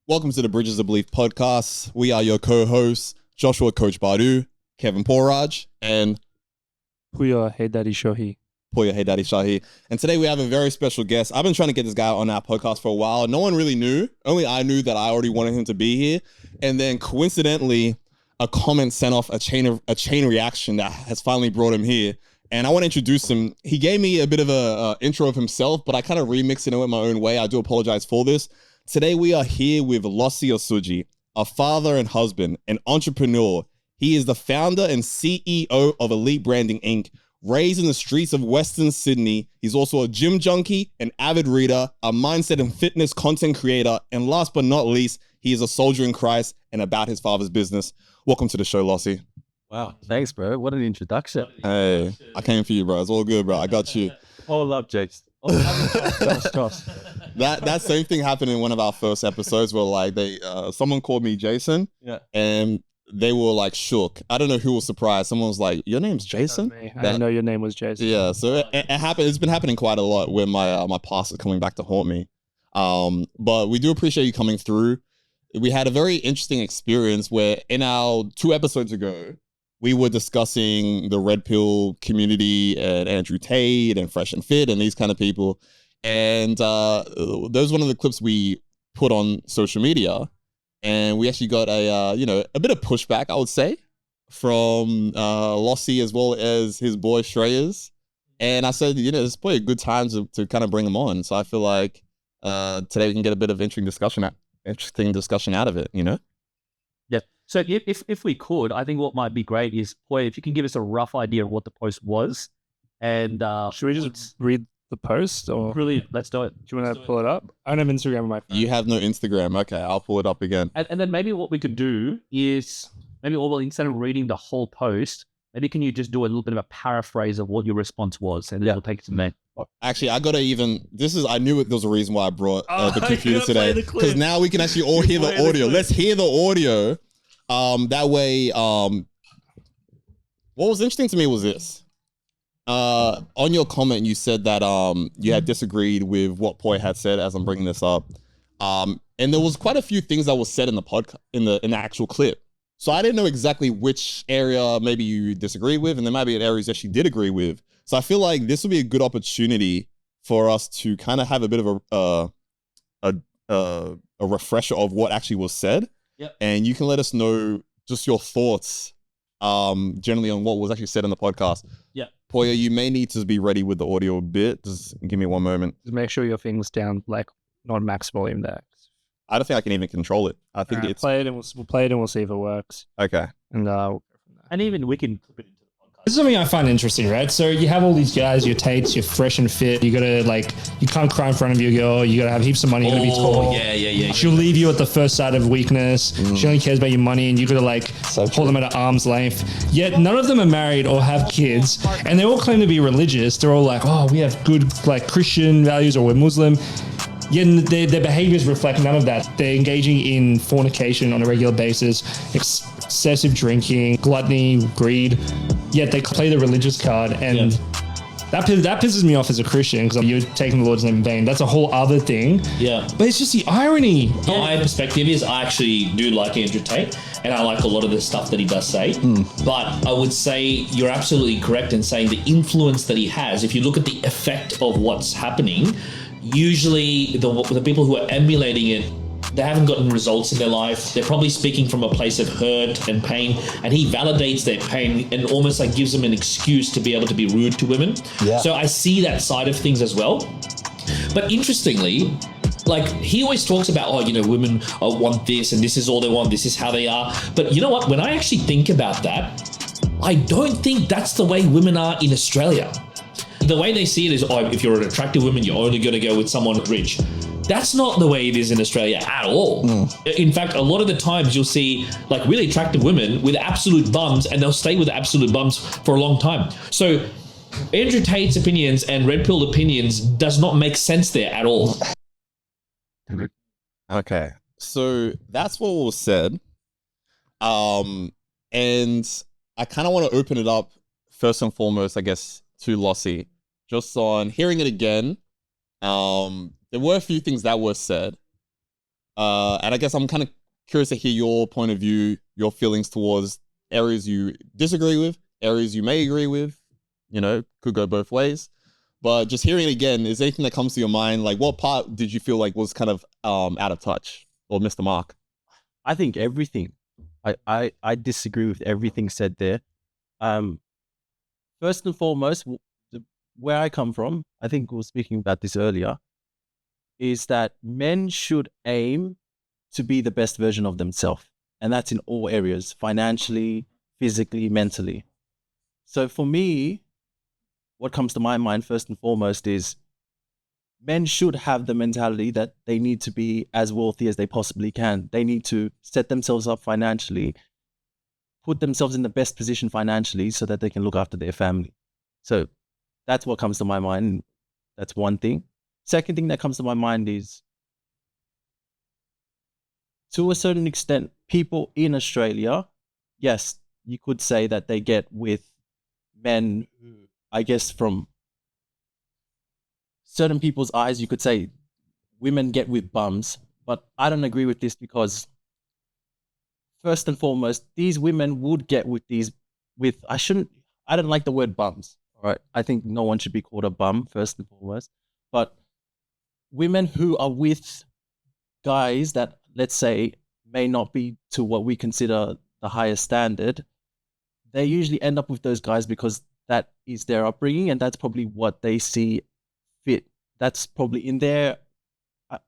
Welcome to the Bridges of Belief podcast. We are your co-hosts, Joshua Coach Badu, Kevin Paulraj, and Poya, Heidari, Shahi. Poya, Heidari, Shahi. And today we have a very special guest. I've been trying to get this guy on our podcast for a while. No one really knew. Only I knew that I already wanted him to be here. And then coincidentally, a comment sent off a chain reaction that has finally brought him here. And I want to introduce him. He gave me a bit of a intro of himself, but I kind of remixed it in my own way. I do apologize for this. Today we are here with Losi Osuji, a father and husband, an entrepreneur. He is the founder and CEO of Elite Branding Inc., raised in the streets of Western Sydney. He's also a gym junkie, an avid reader, a mindset and fitness content creator, and last but not least, he is a soldier in Christ and about his father's business. Welcome to the show, Losi. Wow, thanks, bro. What an introduction. Hey, I came for you, bro. It's all good, bro. I got you. All love, Jakes. Trust. That same thing happened in one of our first episodes where like someone called me Jason, and they were like shook. I don't know who was surprised. Someone was like, "Your name's Jason?" I didn't know your name was Jason. Yeah, so it happened. It's been happening quite a lot where my past is coming back to haunt me. But we do appreciate you coming through. We had a very interesting experience where in our 2 episodes ago, we were discussing the Red Pill community and Andrew Tate and Fresh and Fit and these kind of people. And those one of the clips we put on social media. And we actually got a bit of pushback, I would say, from Losi as well as his boy Shreyas. And I said, it's probably a good time to kind of bring him on. So I feel like today we can get a bit of interesting discussion out of it, Yeah. So if we could, I think what might be great is, Poya, if you can give us a rough idea of what the post was. And should we just read the post? Or brilliant, let's do it. Do you want to pull it up? I don't have Instagram on my phone. You have no Instagram. Okay, I'll pull it up again. And then maybe what we could do is, instead of reading the whole post, maybe can you just do a little bit of a paraphrase of what your response was, and then we'll take it from there. Actually, I knew there was a reason why I brought the computer today, because now we can actually all hear the audio. Let's hear the audio. That way, what was interesting to me was this. On your comment, you said that you had disagreed with what Poya had said as I'm bringing this up. And there was quite a few things that was said in the podcast, in the actual clip. So I didn't know exactly which area maybe you disagree with, and there might be areas that you did agree with. So I feel like this would be a good opportunity for us to kind of have a bit of a refresher of what actually was said. Yep. And you can let us know just your thoughts generally on what was actually said in the podcast. Yeah. Poya, you may need to be ready with the audio a bit. Just give me one moment. Just make sure your thing's down, like not max volume there. I don't think I can even control it. I think it's play it and we'll play it and we'll see if it works. Okay. And we'll go from there. And even we can clip it into the podcast. This is something I find interesting, right? So you have all these guys, your Tates, you're fresh and fit. You gotta you can't cry in front of your girl. You gotta have heaps of money. You gotta be tall. Yeah. She'll leave you at the first sign of weakness. She only cares about your money, and you gotta hold them at an arm's length. Yet none of them are married or have kids, and they all claim to be religious. They're all like, oh, we have good Christian values, or we're Muslim. Yet their behaviors reflect none of that. They're engaging in fornication on a regular basis, excessive drinking, gluttony, greed. Yet they play the religious card, and that pisses me off as a Christian, because you're taking the Lord's name in vain. That's a whole other thing. Yeah. But it's just the irony. My perspective is I actually do like Andrew Tate, and I like a lot of the stuff that he does say. But I would say you're absolutely correct in saying the influence that he has, if you look at the effect of what's happening, usually the people who are emulating it, they haven't gotten results in their life. They're probably speaking from a place of hurt and pain, and he validates their pain and almost gives them an excuse to be able to be rude to women. Yeah. So I see that side of things as well. But interestingly, he always talks about, women want this, and this is all they want, this is how they are. But you know what? When I actually think about that, I don't think that's the way women are in Australia. The way they see it is, if you're an attractive woman, you're only going to go with someone rich. That's not the way it is in Australia at all. In fact, a lot of the times you'll see really attractive women with absolute bums, and they'll stay with absolute bums for a long time. So Andrew Tate's opinions and Red Pill opinions does not make sense there at all. Okay. So that's what was said. And I kind of want to open it up first and foremost, I guess, to Losi. Just on hearing it again, there were a few things that were said. And I guess I'm kind of curious to hear your point of view, your feelings towards areas you disagree with, areas you may agree with, you know, could go both ways. But just hearing it again, is there anything that comes to your mind? Like, what part did you feel like was kind of out of touch or missed the mark? I think everything. I disagree with everything said there. First and foremost, where I come from, I think we were speaking about this earlier, is that men should aim to be the best version of themselves. And that's in all areas, financially, physically, mentally. So for me, what comes to my mind first and foremost is men should have the mentality that they need to be as wealthy as they possibly can. They need to set themselves up financially, put themselves in the best position financially so that they can look after their family. So that's what comes to my mind. That's one thing. Second thing that comes to my mind is, to a certain extent, people in Australia, yes, you could say that they get with men who, I guess from certain people's eyes, you could say women get with bums, but I don't agree with this because first and foremost, these women would get with I don't like the word bums, all right? I think no one should be called a bum, first and foremost, but women who are with guys that, let's say, may not be to what we consider the highest standard, they usually end up with those guys because that is their upbringing and that's probably what they see fit. That's probably in their,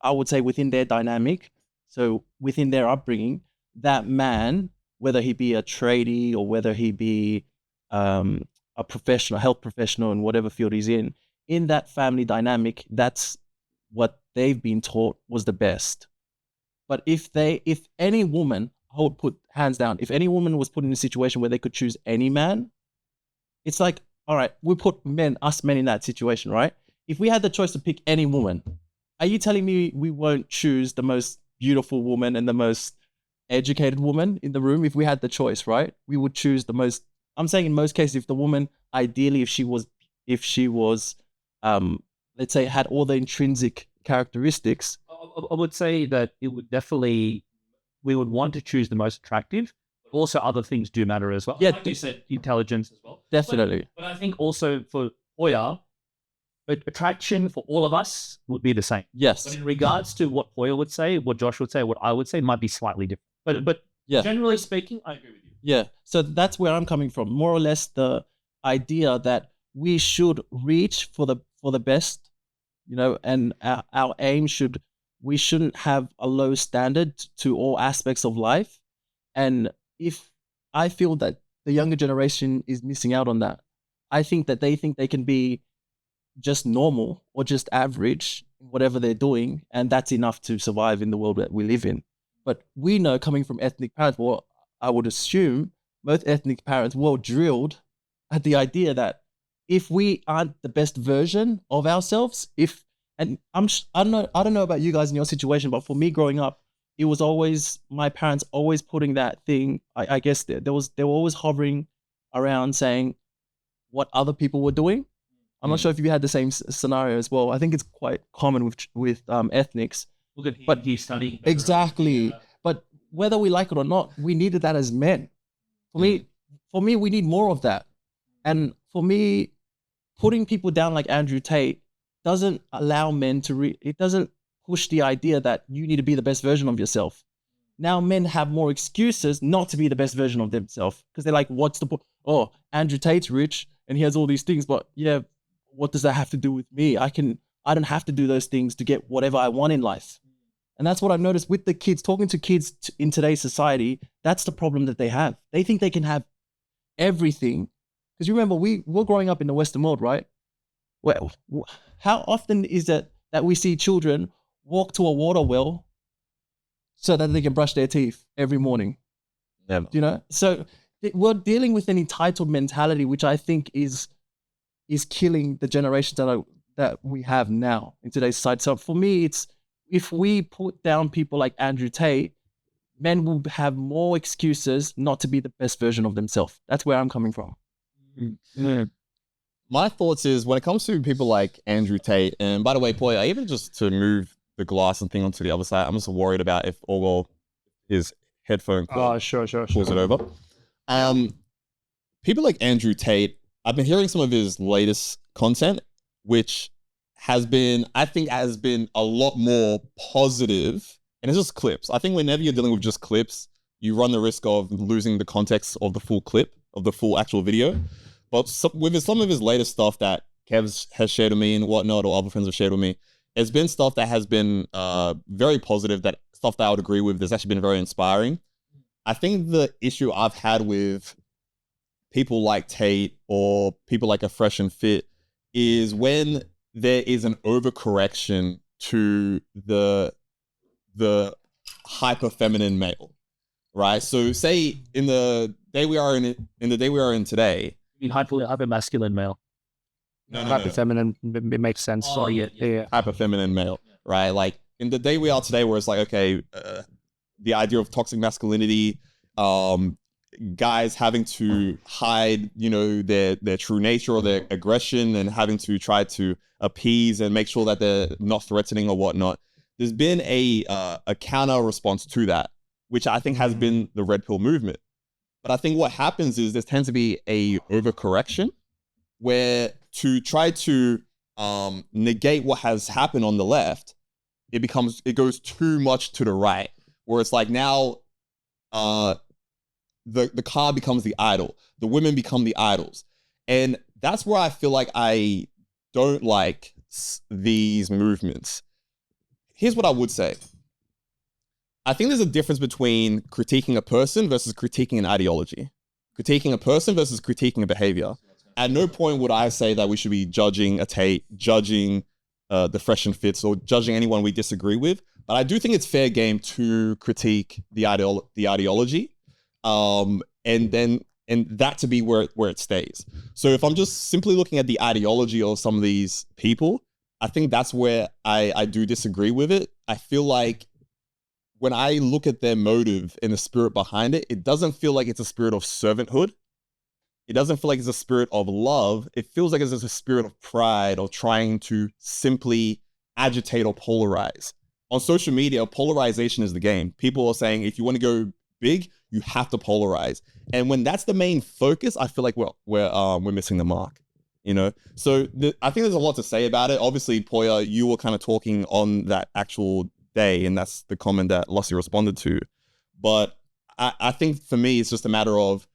I would say, within their dynamic. So within their upbringing, that man, whether he be a tradie or whether he be a professional, health professional in whatever field he's in that family dynamic, that's what they've been taught was the best. But if any woman, I would put hands down, if any woman was put in a situation where they could choose any man, it's like, all right, we put us men in that situation, right? If we had the choice to pick any woman, are you telling me we won't choose the most beautiful woman and the most educated woman in the room? If we had the choice, right? We would choose the most, I'm saying in most cases, if the woman, ideally, if she was, let's say, had all the intrinsic characteristics. I would say that it would definitely, we would want to choose the most attractive, but also other things do matter as well. Yeah. Like you said, intelligence as well. Definitely. But I think also for Poya, attraction for all of us would be the same. Yes. But in regards to what Poya would say, what Josh would say, what I would say might be slightly different. But yeah, generally speaking, I agree with you. Yeah. So that's where I'm coming from. More or less the idea that we should reach for the best, you know, and our aim we shouldn't have a low standard to all aspects of life. And if I feel that the younger generation is missing out on that, I think that they think they can be just normal or just average in whatever they're doing, and that's enough to survive in the world that we live in. But we know, coming from ethnic parents, well, I would assume most ethnic parents were drilled at the idea that if we aren't the best version of ourselves, I don't know about you guys in your situation, but for me growing up, it was always my parents always putting that thing. I guess they were always hovering around saying what other people were doing. I'm not sure if you had the same scenario as well. I think it's quite common with ethnics. Look at but he's studying. Exactly. But whether we like it or not, we needed that as men. For me, we need more of that. And for me, putting people down like Andrew Tate doesn't allow men to it doesn't push the idea that you need to be the best version of yourself. Now men have more excuses not to be the best version of themselves because they're like, what's the point? Oh, Andrew Tate's rich and he has all these things, but yeah, what does that have to do with me? I don't have to do those things to get whatever I want in life. And that's what I've noticed with the kids, talking to kids in today's society. That's the problem that they have. They think they can have everything. Because you remember, we're growing up in the Western world, right? Well, how often is it that we see children walk to a water well so that they can brush their teeth every morning? Never. You know? So we're dealing with an entitled mentality, which I think is killing the generations that we have now in today's society. So for me, it's, if we put down people like Andrew Tate, men will have more excuses not to be the best version of themselves. That's where I'm coming from. Mm-hmm. My thoughts is when it comes to people like Andrew Tate, and by the way, Poya, even just to move the glass and thing onto the other side. I'm just worried about if Orwell his headphone Sure. pulls it over. People like Andrew Tate, I've been hearing some of his latest content, which has been a lot more positive, and it's just clips. I think whenever you're dealing with just clips, you run the risk of losing the context of the full clip, of the full actual video. But with some of his latest stuff that Kev has shared with me and whatnot, or other friends have shared with me, it's been stuff that has been very positive, that stuff that I would agree with. That's actually been very inspiring. I think the issue I've had with people like Tate or people like a Fresh and Fit is when there is an overcorrection to the hyper feminine male, right? So say in the day we are in today, You mean hyper masculine male. Hyper feminine, it makes sense. Oh, yeah. hyper feminine male, right? Like in the day we are today, where it's like, okay, the idea of toxic masculinity, guys having to hide, their true nature or their aggression, and having to try to appease and make sure that they're not threatening or whatnot. There's been a counter response to that, which I think has been the Red Pill movement. But I think what happens is there tends to be a overcorrection, where to try to negate what has happened on the left, it goes too much to the right, where it's like now the car becomes the idol, the women become the idols. And that's where I feel like I don't like these movements. Here's what I would say. I think there's a difference between critiquing a person versus critiquing an ideology. Critiquing a person versus critiquing a behavior. At no point would I say that we should be judging a Tate, judging the Fresh and Fits, or judging anyone we disagree with. But I do think it's fair game to critique the ideology, and that to be where it stays. So if I'm just simply looking at the ideology of some of these people, I think that's where I do disagree with it. I feel like when I look at their motive and the spirit behind it, it doesn't feel like it's a spirit of servanthood. It doesn't feel like it's a spirit of love. It feels like it's just a spirit of pride, or trying to simply agitate or polarize. On social media, polarization is the game. People are saying, if you want to go big, you have to polarize. And when that's the main focus, I feel like we're missing the mark. So I think there's a lot to say about it. Obviously, Poya, you were kind of talking on that actual day, and that's the comment that Losi responded to. But I think for me, it's just a matter of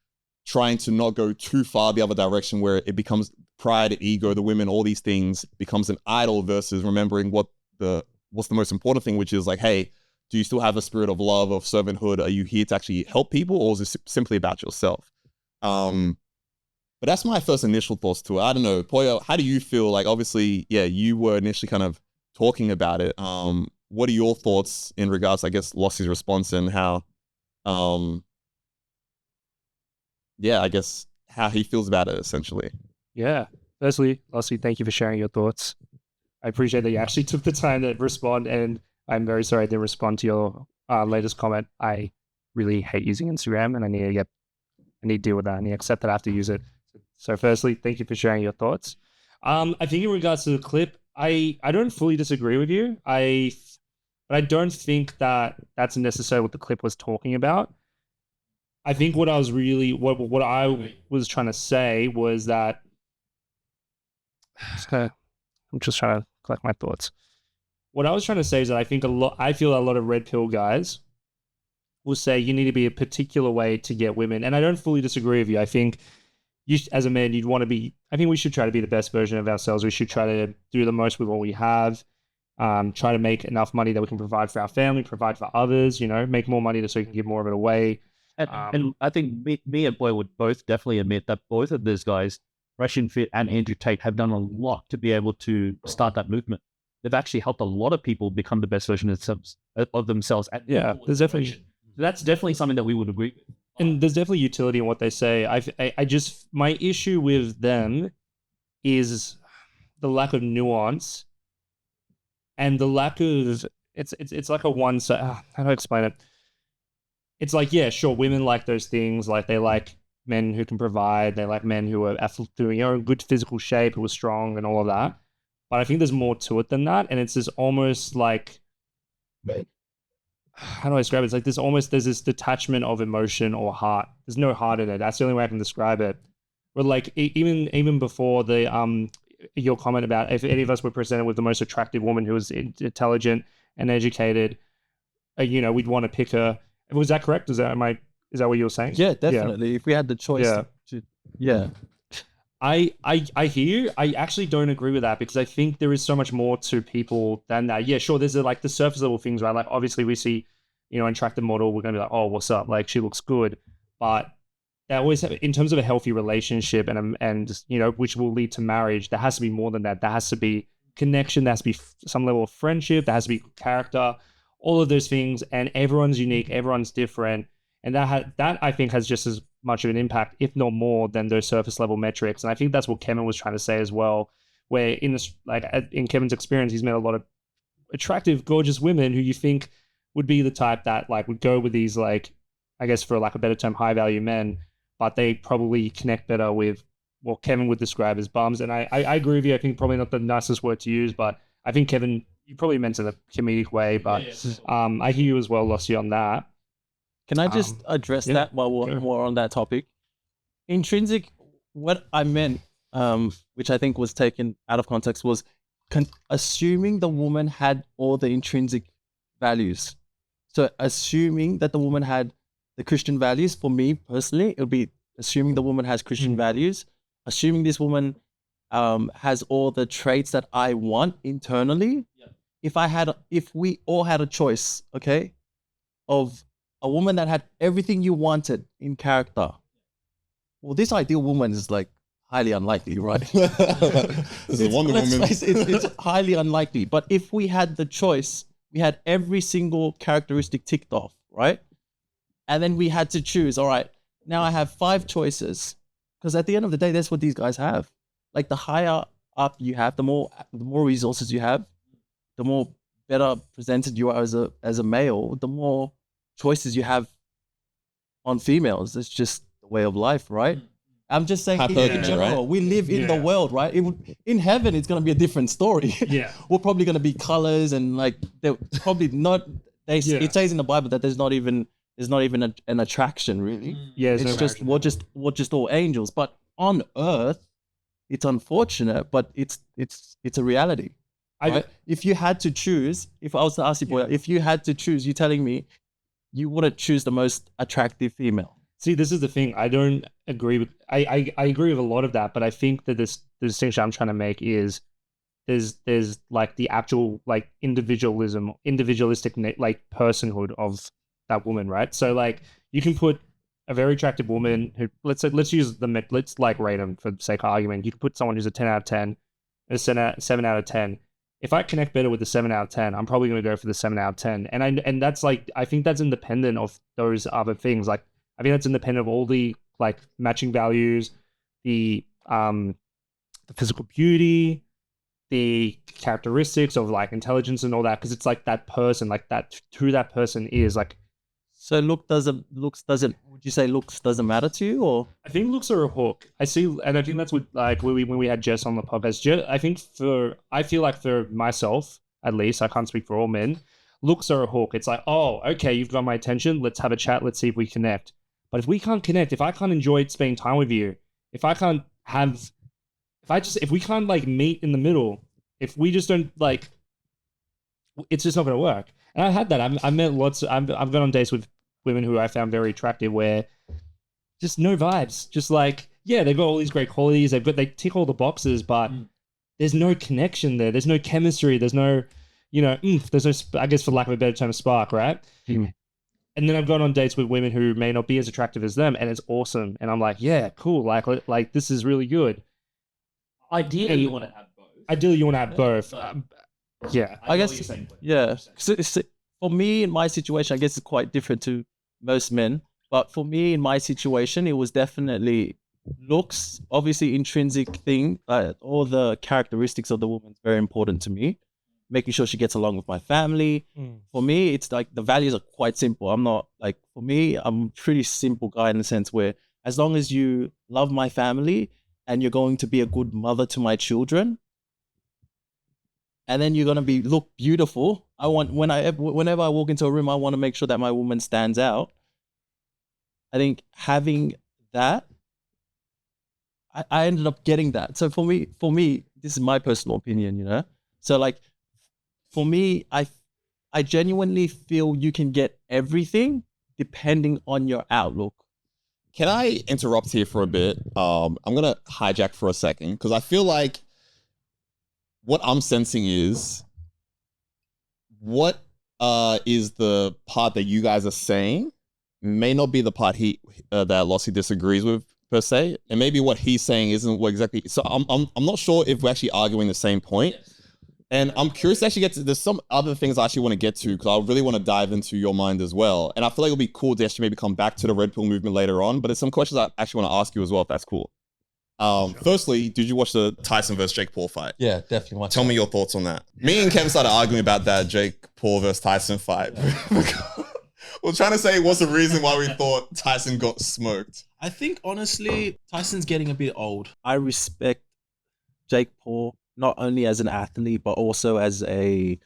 trying to not go too far the other direction, where it becomes pride, ego, the women, all these things becomes an idol, versus remembering what's the most important thing, which is like, hey, do you still have a spirit of love, of servanthood? Are you here to actually help people, or is it simply about yourself? But that's my first initial thoughts to it. I don't know, Poya, how do you feel? Like, obviously, yeah, you were initially kind of talking about it. What are your thoughts in regards to, I guess, Lossi's response, and how, I guess how he feels about it, essentially. Yeah. Firstly, Losi, thank you for sharing your thoughts. I appreciate that you actually took the time to respond, and I'm very sorry I didn't respond to your latest comment. I really hate using Instagram, and I need to deal with that. I need to accept that I have to use it. So firstly, thank you for sharing your thoughts. I think in regards to the clip, I don't fully disagree with you. But I don't think that that's necessarily what the clip was talking about. I think what I was trying to say was that I'm just trying to collect my thoughts. What I was trying to say is that I feel a lot of red pill guys will say you need to be a particular way to get women, and I don't fully disagree with you. I think you, as a man, you'd want to be. I think we should try to be the best version of ourselves. We should try to do the most with what we have. Try to make enough money that we can provide for our family, provide for others. Make more money so we can give more of it away. And I think me and Boy would both definitely admit that both of these guys, Fresh and Fit and Andrew Tate, have done a lot to be able to start that movement. They've actually helped a lot of people become the best version of themselves. There's definitely that's definitely something that we would agree with. And there's definitely utility in what they say. I just, my issue with them is the lack of nuance and the lack of it's like a one side. How do I explain it? It's like, yeah, sure, women like those things. Like, they like men who can provide. They like men who are in good physical shape, who are strong, and all of that. But I think there's more to it than that, and it's just almost like how do I describe it? It's like there's this detachment of emotion or heart. There's no heart in it. That's the only way I can describe it. But like even before the your comment about if any of us were presented with the most attractive woman who was intelligent and educated, we'd want to pick her. Was that correct? Is that what you were saying? Yeah, definitely. If we had the choice yeah. I hear you. I actually don't agree with that because I think there is so much more to people than that. Yeah, sure. There's like the surface level things, right? Like obviously we see, an attractive model, we're gonna be like, oh, what's up? Like she looks good, but they always have, in terms of a healthy relationship and which will lead to marriage. There has to be more than that. There has to be connection. There has to be some level of friendship. There has to be character. All of those things, and everyone's unique. Everyone's different, and that I think has just as much of an impact, if not more, than those surface level metrics. And I think that's what Kevin was trying to say as well. Where in Kevin's experience, he's met a lot of attractive, gorgeous women who you think would be the type that like would go with these like, I guess for lack of a better term, high value men, but they probably connect better with what Kevin would describe as bums. And I agree with you. I think probably not the nicest word to use, but I think Kevin, you probably meant it in a comedic way. But I hear you as well, Losi, on that. Can I just address that while we're on that topic? Intrinsic, what I meant, which I think was taken out of context, was assuming the woman had all the intrinsic values. So assuming that the woman had the Christian values, for me personally, it would be assuming the woman has Christian values, assuming this woman has all the traits that I want internally. Yeah. If we all had a choice, okay, of a woman that had everything you wanted in character, well, this ideal woman is like highly unlikely, right? This is Wonder Woman. It's highly unlikely. But if we had the choice, we had every single characteristic ticked off, right? And then we had to choose, all right, now I have 5 choices. Because at the end of the day, that's what these guys have. Like the higher up you have, the more resources you have, the more better presented you are as a male, the more choices you have on females. It's just the way of life, right? I'm just saying in general, right? We live in the world, right? In heaven, it's going to be a different story. Yeah. We're probably going to be colors and like they're probably not. It says in the Bible that there's not even an attraction really. Yeah, it's just we're just all angels. But on earth, it's unfortunate, but it's a reality. Right? If you had to choose, if I was to ask you, Poya, if you had to choose, you're telling me you wouldn't choose the most attractive female. See, this is the thing. I don't agree with. I agree with a lot of that, but I think that the distinction I'm trying to make is there's like the actual like individualistic like personhood of that woman, right? So like you can put a very attractive woman who let's like rate them for the sake of argument. You can put someone who's a 10 out of 10, a 7 out of 10. If I connect better with the 7 out of 10, I'm probably going to go for the 7 out of 10. And that's like, I think that's independent of those other things. Like, I think that's independent of all the like matching values, the physical beauty, the characteristics of like intelligence and all that. Cause it's like that person, like that, who that person is like. So would you say looks doesn't matter to you, or? I think looks are a hook. I think that's what like when we had Jess on the podcast. I feel like for myself, at least, I can't speak for all men, looks are a hook. It's like, oh, okay, you've got my attention. Let's have a chat. Let's see if we connect. But if we can't connect, if I can't enjoy spending time with you, if we can't like meet in the middle, if we just don't like, it's just not going to work. And I had that. I've met I've gone on dates with women who I found very attractive where just no vibes. Just like, yeah, they've got all these great qualities. They tick all the boxes, but there's no connection there. There's no chemistry. There's no, there's no, I guess for lack of a better term, spark, right? And then I've gone on dates with women who may not be as attractive as them, and it's awesome. And I'm like, yeah, cool. Like this is really good. Ideally, you want to have both. Ideally, you want to have both. Yeah. I guess, yeah. For me, in my situation, I guess it's quite different to most men. But for me, in my situation, it was definitely looks, obviously intrinsic thing. All the characteristics of the woman is very important to me. Making sure she gets along with my family. For me, it's like the values are quite simple. I'm not like, for me, I'm a pretty simple guy in the sense where as long as you love my family and you're going to be a good mother to my children, and then you're gonna look beautiful. I want whenever I walk into a room, I want to make sure that my woman stands out. I think having that, I ended up getting that. So for me, this is my personal opinion, you know. So like, for me, I genuinely feel you can get everything depending on your outlook. Can I interrupt here for a bit? I'm gonna hijack for a second because I feel like what I'm sensing is what is the part that you guys are saying may not be the part that Losi disagrees with per se, and maybe what he's saying isn't what exactly. So I'm not sure if we're actually arguing the same point. Yes. And I'm curious to actually get to, there's some other things I actually want to get to because I really want to dive into your mind as well. And I feel like it'll be cool to actually maybe come back to the Red Pill movement later on, but there's some questions I actually want to ask you as well, if that's cool. Sure. Firstly, did you watch the Tyson versus Jake Paul fight? Yeah, definitely watched. Tell me your thoughts on that. Me and Kevin started arguing about that Jake Paul versus Tyson fight. We're trying to say what's the reason why we thought Tyson got smoked. I think, honestly, Tyson's getting a bit old. I respect Jake Paul, not only as an athlete, but also as a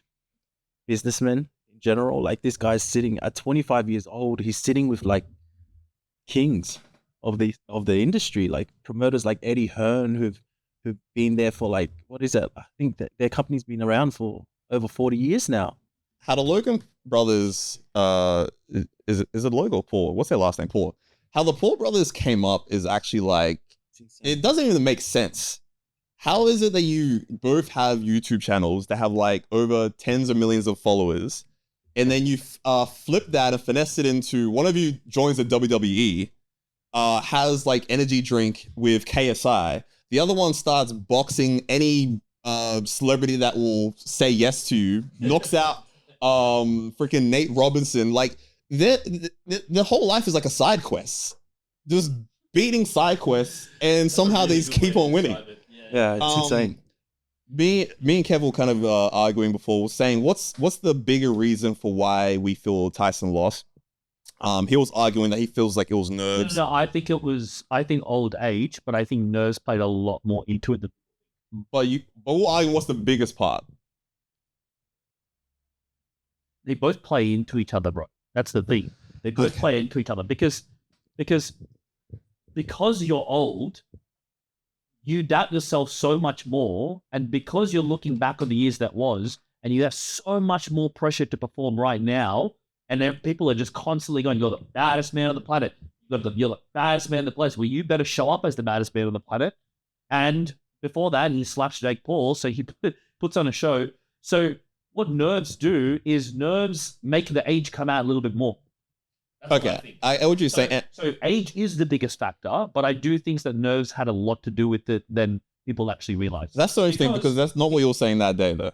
businessman in general. Like, this guy's sitting at 25 years old. He's sitting with like kings of the industry, like promoters like Eddie Hearn, who've been there for like, what is it? I think that their company's been around for over 40 years now. How the Logan brothers, is it Logan or Paul? What's their last name? Paul. How the Paul brothers came up is actually like, it doesn't even make sense. How is it that you both have YouTube channels that have like over tens of millions of followers, and then you flip that and finesse it into one of you joins the WWE, has like energy drink with KSI, the other one starts boxing any celebrity that will say yes to you, knocks out freaking Nate Robinson. Like the whole life is like a side quest, just beating side quests, and somehow they just keep on winning. Yeah, it's insane. Me and Kev were kind of arguing before, saying what's the bigger reason for why we feel Tyson lost. He was arguing that he feels like it was nerves. No, I think old age, but I think nerves played a lot more into it. But we're arguing what's the biggest part. They both play into each other, bro. That's the thing. They both play into each other because you're old, you doubt yourself so much more, and because you're looking back on the years that was, and you have so much more pressure to perform right now, and then people are just constantly going, "You're the baddest man on the planet. You're the baddest man on the planet. Well, you better show up as the baddest man on the planet." And before that, he slaps Jake Paul, so he puts on a show. So what nerves do is nerves make the age come out a little bit more. That's okay, I what you're saying. So age is the biggest factor, but I do think that nerves had a lot to do with it than people actually realize. That's so interesting because that's not what you were saying that day, though.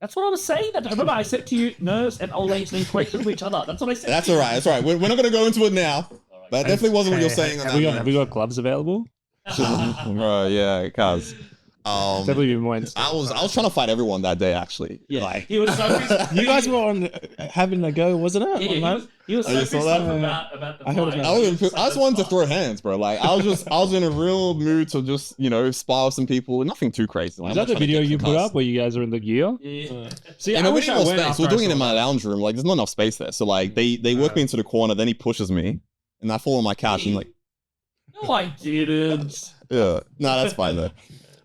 That's what I was saying. Remember, I said to you, nerves and old age link right to each other. That's what I said. That's all right. That's all right. We're not going to go into it now. But that definitely wasn't what you're saying. Have we got gloves available? Yeah, cuz. Definitely been more. I was trying to fight everyone that day, actually. Yeah, like, he was so pissed. You guys were on having a go, wasn't it? Yeah, he was so pissed off about the fight. I just wanted to throw hands, bro. Like I was in a real mood to just spar with some people. Nothing too crazy. Like, is that the video you put up where you guys are in the gear? Yeah. See, I wish I went space. We're doing it in my lounge room. Like there's not enough space there. So like they work me into the corner. Then he pushes me, and I fall on my couch. And like, no, I didn't. Yeah, no, that's fine though.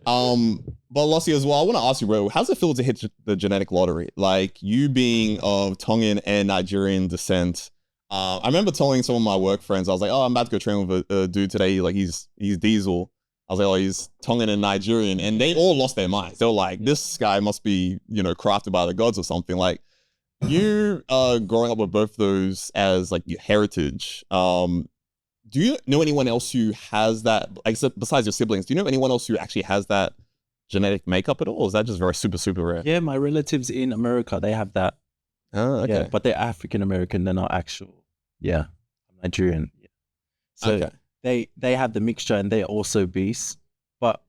But Losi as well, I want to ask you, bro, how's it feel to hit the genetic lottery? Like you being of Tongan and Nigerian descent. I remember telling some of my work friends, I was like, oh, I'm about to go train with a dude today. Like he's Diesel. I was like, oh, he's Tongan and Nigerian. And they all lost their minds. They were like, this guy must be, crafted by the gods or something. Like you growing up with both those as like your heritage. Do you know anyone else who has that, except besides your siblings, do you know anyone else who actually has that genetic makeup at all? Or is that just very super, super rare? Yeah, my relatives in America, they have that. Oh, okay. Yeah, but they're African American, they're not actual. Yeah, Nigerian. Yeah. So they have the mixture and they're also beasts. But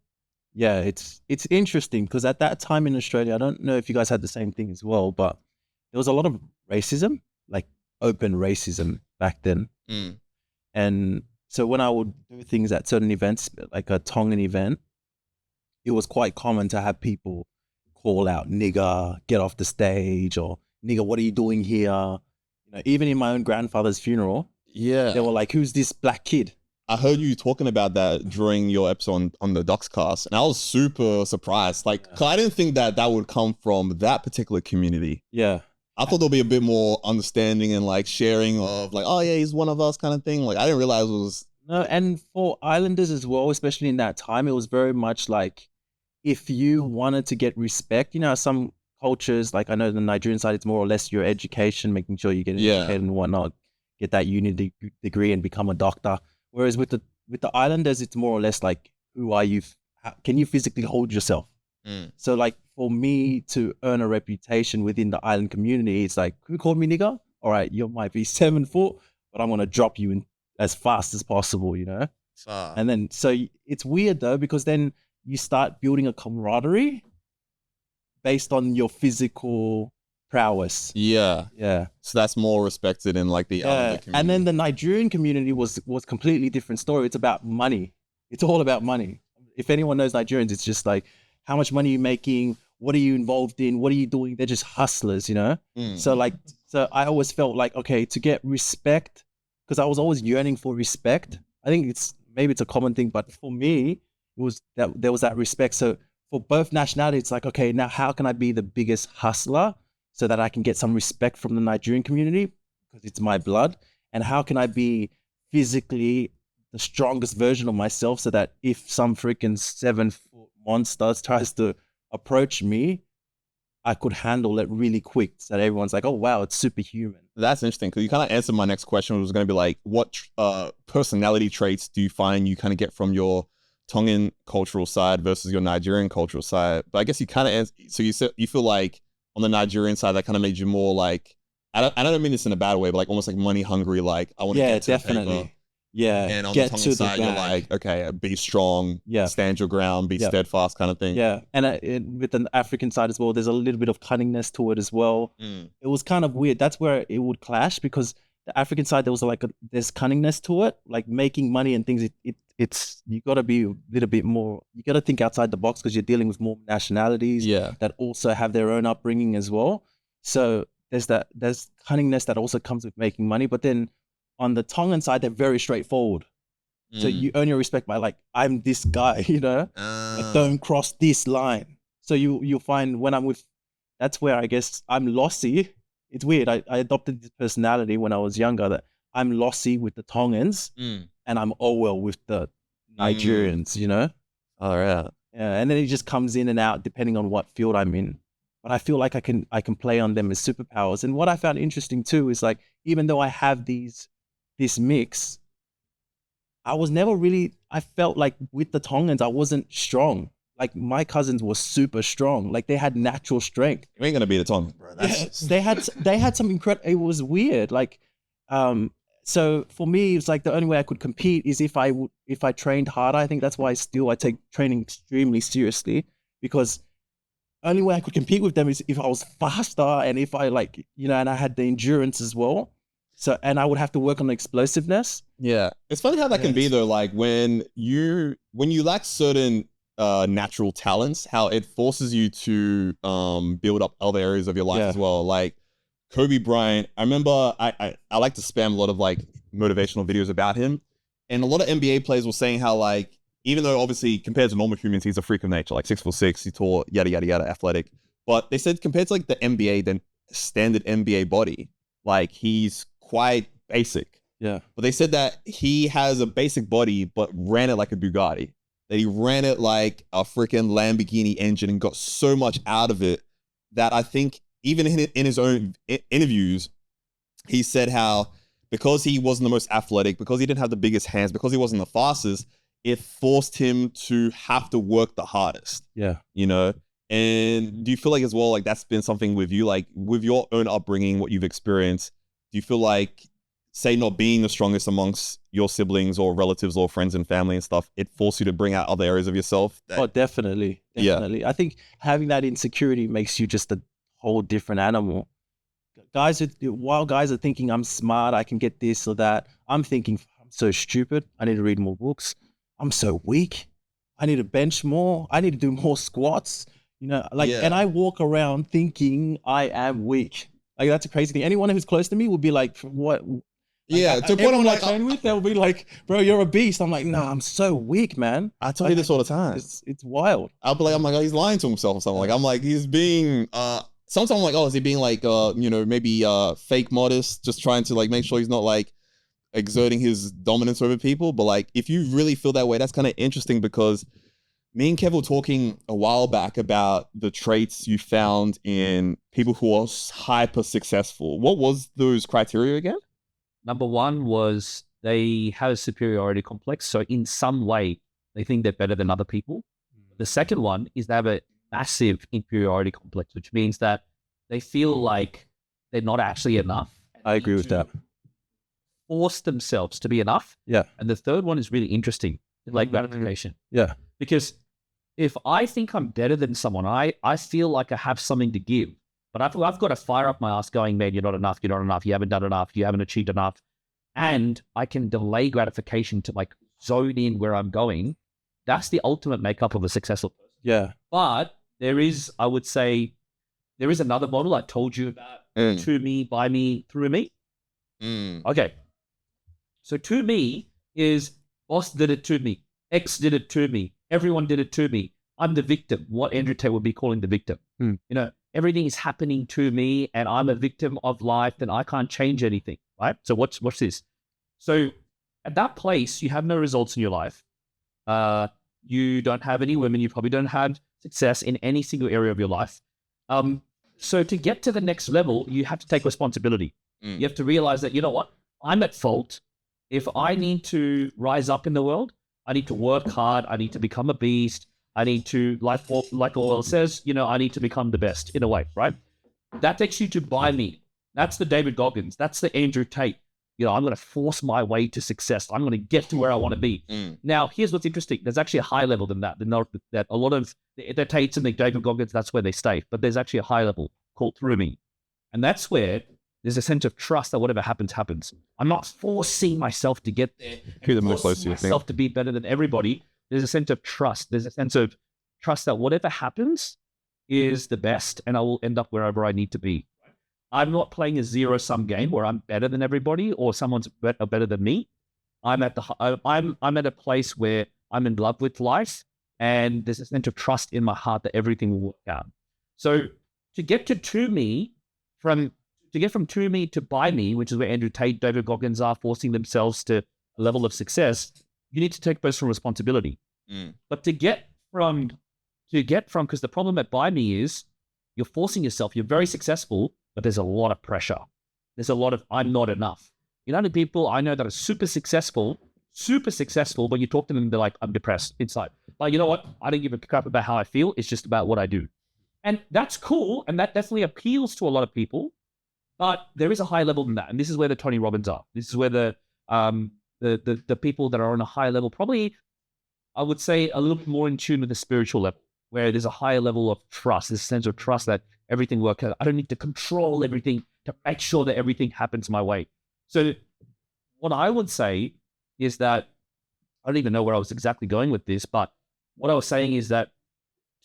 yeah, it's interesting because at that time in Australia, I don't know if you guys had the same thing as well, but there was a lot of racism, like open racism back then. Mm. And so when I would do things at certain events, like a Tongan event, it was quite common to have people call out nigger, get off the stage, or nigger, what are you doing here? You know, even in my own grandfather's funeral, Yeah. they were like, who's this black kid? I heard you talking about that during your episode on the Docs cast, and I was super surprised. Like, 'cause I didn't think that would come from that particular community. Yeah. I thought there'll be a bit more understanding and like sharing of like, oh yeah, he's one of us kind of thing. Like, I didn't realize it was. No, and for islanders as well, especially in that time, it was very much like if you wanted to get respect, you know, some cultures, like I know the Nigerian side, it's more or less your education, making sure you get educated and whatnot, get that uni degree and become a doctor. Whereas with the islanders, it's more or less like, who are you? Can you physically hold yourself? So like for me to earn a reputation within the island community, it's like, who called me nigger? All right, you might be 7 foot, but I'm gonna drop you in as fast as possible, you know? And then, so it's weird though, because then you start building a camaraderie based on your physical prowess. Yeah. Yeah. So that's more respected in like the other community. And then the Nigerian community was completely different story. It's about money. It's all about money. If anyone knows Nigerians, it's just like, how much money are you making? What are you involved in? What are you doing? They're just hustlers, you know? So I always felt like, okay, to get respect, because I was always yearning for respect. I think maybe it's a common thing, but for me, it was that there was that respect. So for both nationalities, it's like, okay, now how can I be the biggest hustler so that I can get some respect from the Nigerian community because it's my blood? And how can I be physically the strongest version of myself so that if some freaking 7-foot monster tries to approach me, I could handle it really quick so that everyone's like, oh, wow, it's superhuman. That's interesting because you kind of answered my next question, which was going to be like, what personality traits do you find you kind of get from your Tongan cultural side versus your Nigerian cultural side? But I guess you kind of so you said you feel like on the Nigerian side that kind of made you more like, I don't mean this in a bad way, but like almost like money hungry, like I want to get to definitely. The paper. Yeah, and on get the to Tongan side, the you're bag. like, okay, be strong, stand your ground, be steadfast kind of thing. Yeah, and with the African side as well, there's a little bit of cunningness to it as well. It was kind of weird. That's where it would clash because the African side, there was like there's cunningness to it, like making money and things. It's you got to be a little bit more. You got to think outside the box because you're dealing with more nationalities that also have their own upbringing as well. So there's cunningness that also comes with making money, but then on the Tongan side, they're very straightforward. So you earn your respect by like, I'm this guy, you know, like, don't cross this line. So you'll find when I'm with, that's where I guess I'm Losi. It's weird. I adopted this personality when I was younger that I'm Losi with the Tongans and I'm Owel with the Nigerians, you know? All right. Yeah, and then it just comes in and out depending on what field I'm in. But I feel like I can play on them as superpowers. And what I found interesting too is like, even though I have this mix, I was never really, I felt like with the Tongans, I wasn't strong. Like my cousins were super strong. Like they had natural strength. You ain't gonna be the Tongan, bro. They had some incredible, it was weird. Like, so for me, it's like the only way I could compete is if I trained harder. I think that's why I take training extremely seriously because only way I could compete with them is if I was faster and if I like, you know, and I had the endurance as well. So, and I would have to work on the explosiveness. Yeah. It's funny how that can be though. Like when you lack certain natural talents, how it forces you to build up other areas of your life as well. Like Kobe Bryant, I remember I like to spam a lot of like motivational videos about him. And a lot of NBA players were saying how like, even though obviously compared to normal humans, he's a freak of nature, like 6'6", he's tall, yada, yada, yada, athletic. But they said compared to like the NBA, then standard NBA body, like he's quite basic. Yeah. But they said that he has a basic body, but ran it like a Bugatti. That he ran it like a freaking Lamborghini engine and got so much out of it that I think even in his own interviews, he said how because he wasn't the most athletic, because he didn't have the biggest hands, because he wasn't the fastest, it forced him to have to work the hardest. Yeah. You know? And do you feel like as well, like that's been something with you, like with your own upbringing, what you've experienced, do you feel like, say, not being the strongest amongst your siblings or relatives or friends and family and stuff, it forced you to bring out other areas of yourself? Oh, definitely. Definitely. Yeah. I think having that insecurity makes you just a whole different animal. While guys are thinking I'm smart, I can get this or that, I'm thinking I'm so stupid, I need to read more books. I'm so weak. I need to bench more. I need to do more squats. You know, like, Yeah. and I walk around thinking I am weak. Like, that's a crazy thing. Anyone who's close to me will be like, what? Like, Yeah, to a point I'm everyone I like, train with, they'll be like, bro, you're a beast. I'm like, no, I'm so weak, man. I tell you this all the time. It's wild. I'll be like, I'm like, oh, he's lying to himself or something. Like, I'm like, he's being, sometimes I'm like, oh, is he being like, you know, maybe fake modest, just trying to like make sure he's not like exerting his dominance over people. But like, if you really feel that way, that's kind of interesting because me and Kev were talking a while back about the traits you found in people who are hyper successful. What was those criteria again? Number one was they have a superiority complex. So in some way, they think they're better than other people. The second one is they have a massive inferiority complex, which means that they feel like they're not actually enough. I agree with that. Force themselves to be enough. Yeah. And the third one is really interesting, like gratification. Yeah. Because if I think I'm better than someone, I feel like I have something to give. But I've got to fire up my ass going, man, you're not enough, you haven't done enough, you haven't achieved enough. And I can delay gratification to like zone in where I'm going. That's the ultimate makeup of a successful person. Yeah. But there is, I would say, there is another model I told you about, to me, by me, through me. Okay. So to me is boss did it to me, X did it to me, everyone did it to me. I'm the victim, what Andrew Tate would be calling the victim. You know, everything is happening to me and I'm a victim of life and I can't change anything, right? So watch this. So at that place, you have no results in your life. You don't have any women, you probably don't have success in any single area of your life. So to get to the next level, you have to take responsibility. You have to realize that, you know what, I'm at fault. If I need to rise up in the world, I need to work hard. I need to become a beast. I need to, like Orwell says, you know, I need to become the best in a way, right? That takes you to by me. That's the David Goggins. That's the Andrew Tate. You know, I'm going to force my way to success. I'm going to get to where I want to be. Now, here's what's interesting. There's actually a high level than that. That a lot of the Tates and the David Goggins, that's where they stay. But there's actually a high level called through me. And that's where there's a sense of trust that whatever happens, happens. I'm not forcing myself to get there. Who the more close to you think? Myself to be better than everybody. There's a sense of trust. There's a sense of trust that whatever happens is the best and I will end up wherever I need to be. I'm not playing a zero-sum game where I'm better than everybody or someone's better than me. I'm at a place where I'm in love with life and there's a sense of trust in my heart that everything will work out. So to get to me, from to me to by me, which is where Andrew Tate, David Goggins are forcing themselves to a level of success, you need to take personal responsibility. But to get from, because the problem at by me is you're forcing yourself, you're very successful, but there's a lot of pressure. There's a lot of, I'm not enough. You know, the people I know that are super successful, but you talk to them, they're like, I'm depressed inside. But you know what? I don't give a crap about how I feel. It's just about what I do. And that's cool. And that definitely appeals to a lot of people. But there is a high level than that. And this is where the Tony Robbins are. This is where the people that are on a high level, probably, I would say, a little bit more in tune with the spiritual level, where there's a higher level of trust, this sense of trust that everything works out. I don't need to control everything to make sure that everything happens my way. So what I would say is that, I don't even know where I was exactly going with this, but what I was saying is that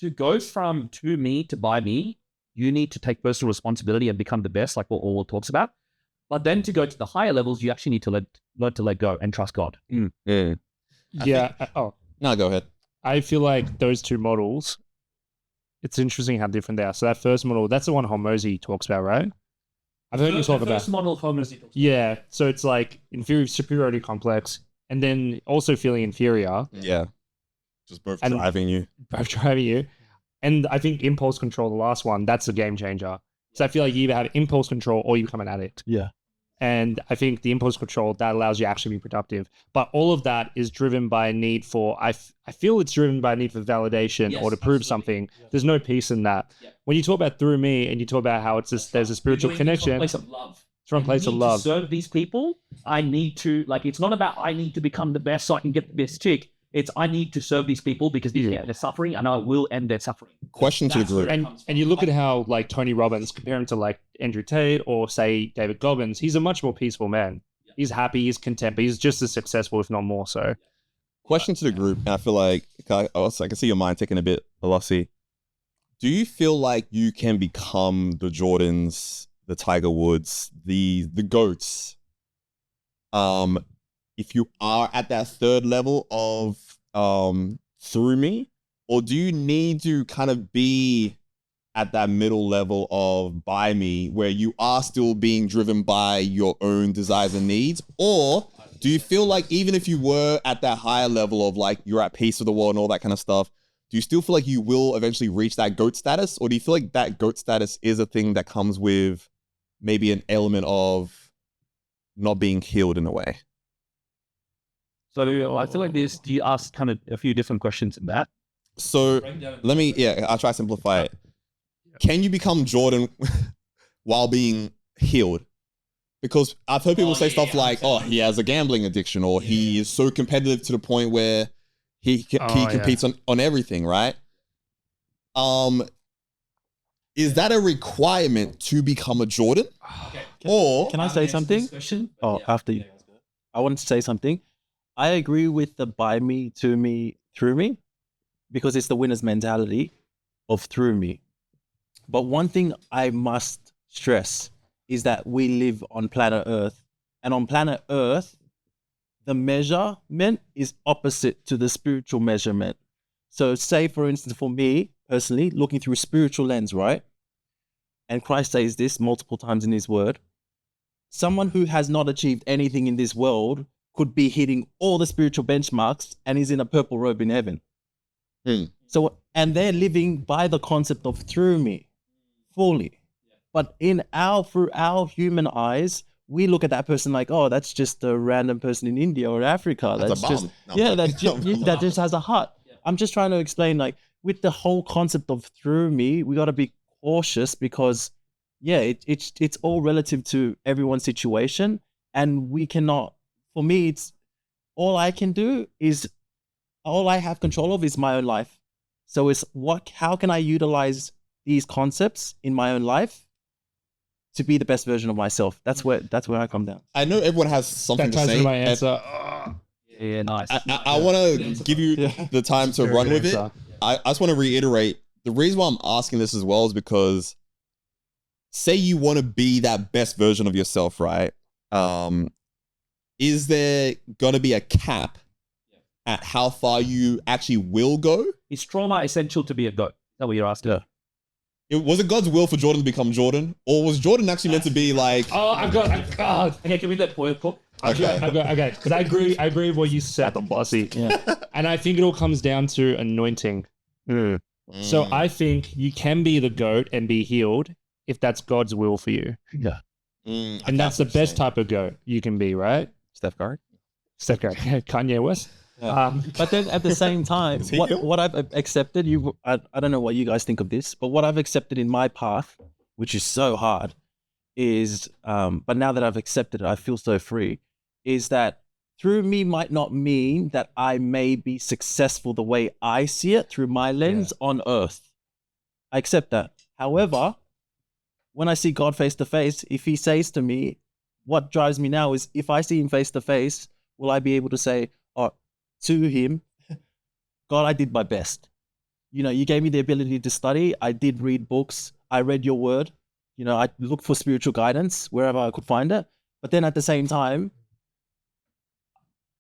to go from to me to by me, you need to take personal responsibility and become the best, like what Orwell talks about. But then to go to the higher levels, you actually need to learn to let go and trust God. No, go ahead. I feel like those two models, it's interesting how different they are. So that first model, that's the one Hormozy talks about, right? I've heard you talk about. First model of Hormozy. Yeah, so it's like superiority complex, and then also feeling inferior. Yeah, just both driving you. And I think impulse control, the last one, that's a game changer. So I feel like you either have impulse control or you become an addict. Yeah. And I think the impulse control, that allows you to actually be productive. But all of that is driven by a need for, I feel it's driven by a need for validation or to prove something. Yeah. There's no peace in that. Yeah. When you talk about through me and you talk about how it's just, there's a spiritual connection. From a place of love. It's from a place of love. To serve these people, I need to, like, it's not about I need to become the best so I can get the best chick. It's I need to serve these people because they're suffering and I will end their suffering. Question to the group. And you look at how like Tony Robbins, compare him to like Andrew Tate or say David Goggins, he's a much more peaceful man. Yeah. He's happy, he's content, but he's just as successful, if not more so. Question to the group, and I feel like I can see your mind taking a bit, Losi. do you feel like you can become the Jordans, the Tiger Woods, the GOATs, if you are at that third level of through me, or do you need to kind of be at that middle level of by me, where you are still being driven by your own desires and needs? Or do you feel like even if you were at that higher level of like you're at peace with the world and all that kind of stuff, do you still feel like you will eventually reach that GOAT status? Or do you feel like that GOAT status is a thing that comes with maybe an element of not being healed in a way? So I feel like you asked kind of a few different questions in that. So I'll try to simplify it. Can you become Jordan while being healed? Because I've heard people say stuff like, oh, he has a gambling addiction, or he is so competitive to the point where he competes on everything, right? Is that a requirement to become a Jordan? Or Can I say something? Oh, after you. I want to say something. I agree with the by me, to me, through me, because it's the winner's mentality of through me. But one thing I must stress is that we live on planet Earth. And on planet Earth, the measurement is opposite to the spiritual measurement. So say, for instance, for me, personally, looking through a spiritual lens, right? And Christ says this multiple times in his word. Someone who has not achieved anything in this world could be hitting all the spiritual benchmarks and is in a purple robe in heaven. So, and they're living by the concept of through me, fully. But through our human eyes, we look at that person like, oh, that's just a random person in India or Africa. That's just, that just has a heart. I'm just trying to explain, like, with the whole concept of through me, we got to be cautious because, it's all relative to everyone's situation. And we cannot, for me, it's all I can do is, all I have control of is my own life. So it's how can I utilize these concepts in my own life to be the best version of myself? That's where I come down. I know everyone has something to say. My answer. Yeah, nice. I want to give you the time to run with it. I just want to reiterate, the reason why I'm asking this as well is because say you want to be that best version of yourself, right? Is there going to be a cap at how far you actually will go? Is trauma essential to be a GOAT? Is that what you're asking? Was it God's will for Jordan to become Jordan? Or was Jordan actually meant to be like... Okay, can we let Poya talk? Okay, because I agree with what you said, Losi. Yeah. And I think it all comes down to anointing. So I think you can be the GOAT and be healed if that's God's will for you. Yeah. And that's the best type of GOAT you can be, right? Steph Curry. Kanye West. But then at the same time, what I've accepted, I don't know what you guys think of this, but what I've accepted in my path, which is so hard, is, but now that I've accepted it, I feel so free, is that through me might not mean that I may be successful the way I see it through my lens on earth. I accept that. However, when I see God face to face, if he says to me, what drives me now is if I see him face to face, will I be able to say, to him, God, I did my best. You gave me the ability to study. I did read books. I read your word. I looked for spiritual guidance wherever I could find it. But then at the same time,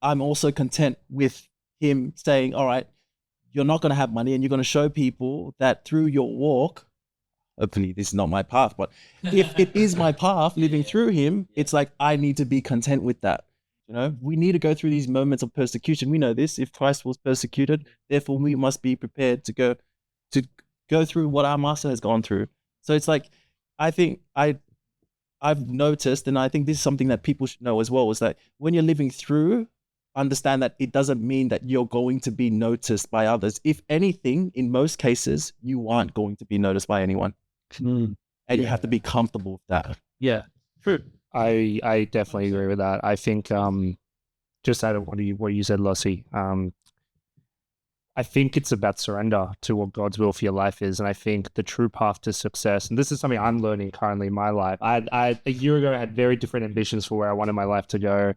I'm also content with him saying, all right, you're not going to have money and you're going to show people that through your walk, hopefully this is not my path, but if it is my path living through him, it's like, I need to be content with that. We need to go through these moments of persecution. We know this. If Christ was persecuted, therefore we must be prepared to go through what our master has gone through. So it's like, I think I've noticed, and I think this is something that people should know as well, is that when you're living through, understand that it doesn't mean that you're going to be noticed by others. If anything, in most cases, you aren't going to be noticed by anyone. And you have to be comfortable with that. Yeah, true. I definitely agree with that. I think just out of what you said, Losi, I think it's about surrender to what God's will for your life is. And I think the true path to success, and this is something I'm learning currently in my life. I a year ago, I had very different ambitions for where I wanted my life to go.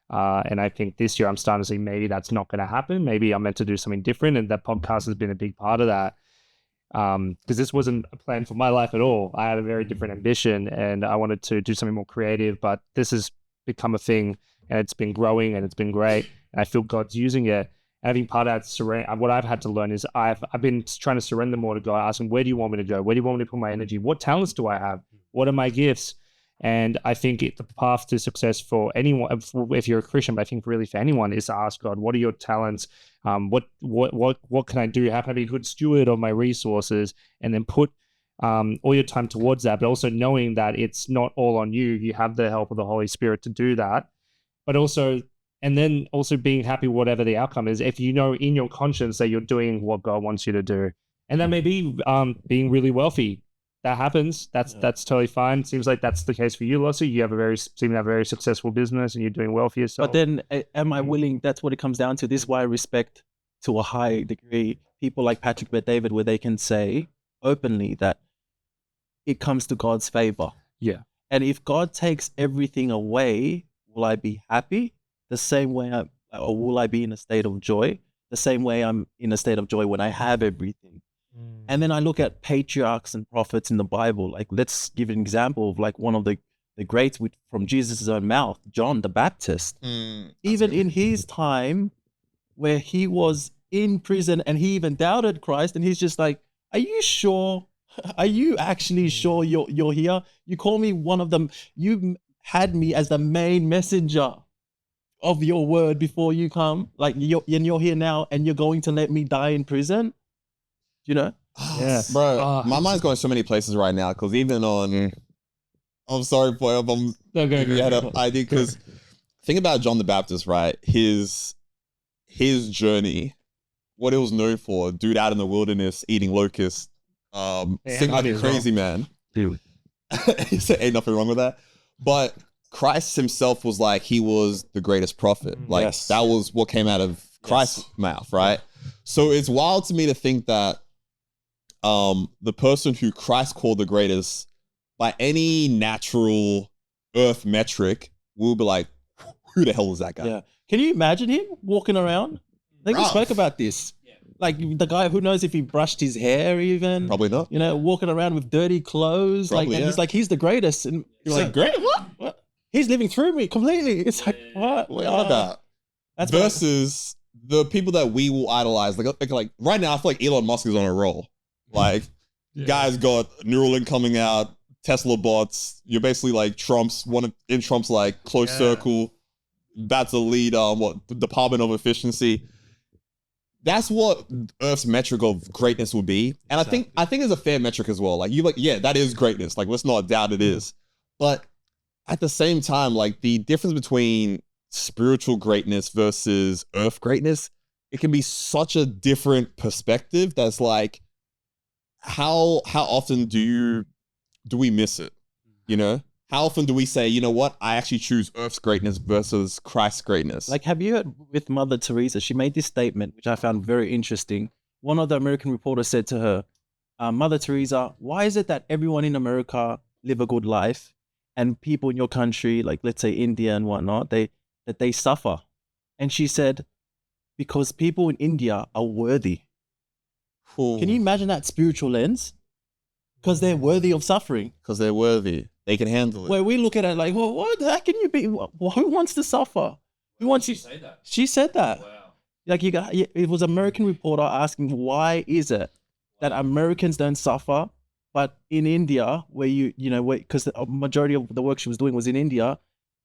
And I think this year I'm starting to see maybe that's not going to happen. Maybe I'm meant to do something different. And that podcast has been a big part of that. because this wasn't a plan for my life at all. I had a very different ambition and I wanted to do something more creative, but this has become a thing and it's been growing and it's been great. And I feel God's using it. And I think part of that, what I've had to learn is I've been trying to surrender more to God, asking, where do you want me to go? Where do you want me to put my energy? What talents do I have? What are my gifts? And I think the path to success for anyone, if you're a Christian, but I think really for anyone, is to ask God, what are your talents? What can I do? How can I be a good steward of my resources? And then put all your time towards that, but also knowing that it's not all on you. You have the help of the Holy Spirit to do that, but also, and then also being happy whatever the outcome is. If you know in your conscience that you're doing what God wants you to do, and that may be being really wealthy. That happens. That's totally fine. Seems like that's the case for you, Losi. You seem to have a very successful business and you're doing well for yourself. But then, am I willing? That's what it comes down to. This is why I respect, to a high degree, people like Patrick Bet-David, where they can say openly that it comes to God's favor. Yeah. And if God takes everything away, will I be happy? The same way, or will I be in a state of joy? The same way I'm in a state of joy when I have everything. And then I look at patriarchs and prophets in the Bible. Like, let's give an example of like one of the greats from Jesus' own mouth, John the Baptist. Even in his time where he was in prison and he even doubted Christ, and he's just like, are you sure? Are you actually sure you're here? You call me one of them. You had me as the main messenger of your word before you come. Like, you're here now and you're going to let me die in prison? You know? Yeah, bro. My mind's going so many places right now because even on, I'm sorry, Poya, you had an idea because think about John the Baptist, right? His journey, what it was known for, dude out in the wilderness eating locusts, singing like a crazy man. Dude, He said, ain't nothing wrong with that. But Christ himself was like, he was the greatest prophet. Like that was what came out of Christ's mouth, right? So it's wild to me to think that the person who Christ called the greatest, by any natural earth metric, will be like, who the hell is that guy? Yeah. Can you imagine him walking around? I think we spoke about this. Yeah. Like the guy, who knows if he brushed his hair even? Probably not. You know, walking around with dirty clothes. Probably, and he's like, he's the greatest. And you're like, great? What? He's living through me completely. It's like, what? We are that. That's versus the people that we will idolize. Like right now, I feel like Elon Musk is on a roll. Like, guys got Neuralink coming out, Tesla bots. You're basically like in Trump's like close circle, about to lead the Department of Efficiency. That's what Earth's metric of greatness would be. And I think it's a fair metric as well. Like that is greatness. Like, let's not doubt it is. But at the same time, like the difference between spiritual greatness versus Earth greatness, it can be such a different perspective that's like, how often do we miss it? You know, how often do we say, you know what, I actually choose Earth's greatness versus Christ's greatness? Like, have you heard with Mother Teresa? She made this statement, which I found very interesting. One of the American reporters said to her, Mother Teresa, why is it that everyone in America live a good life and people in your country, like let's say India and whatnot, that they suffer? And she said, because people in India are worthy. Ooh. Can you imagine that spiritual lens? Because they're worthy of suffering. Because they're worthy. They can handle it. Where we look at it like, well, what? How can you be? Who wants to suffer? Who wants to say that? She said that. Wow. Like it was an American reporter asking, why is it that Americans don't suffer, but in India, where because the majority of the work she was doing was in India,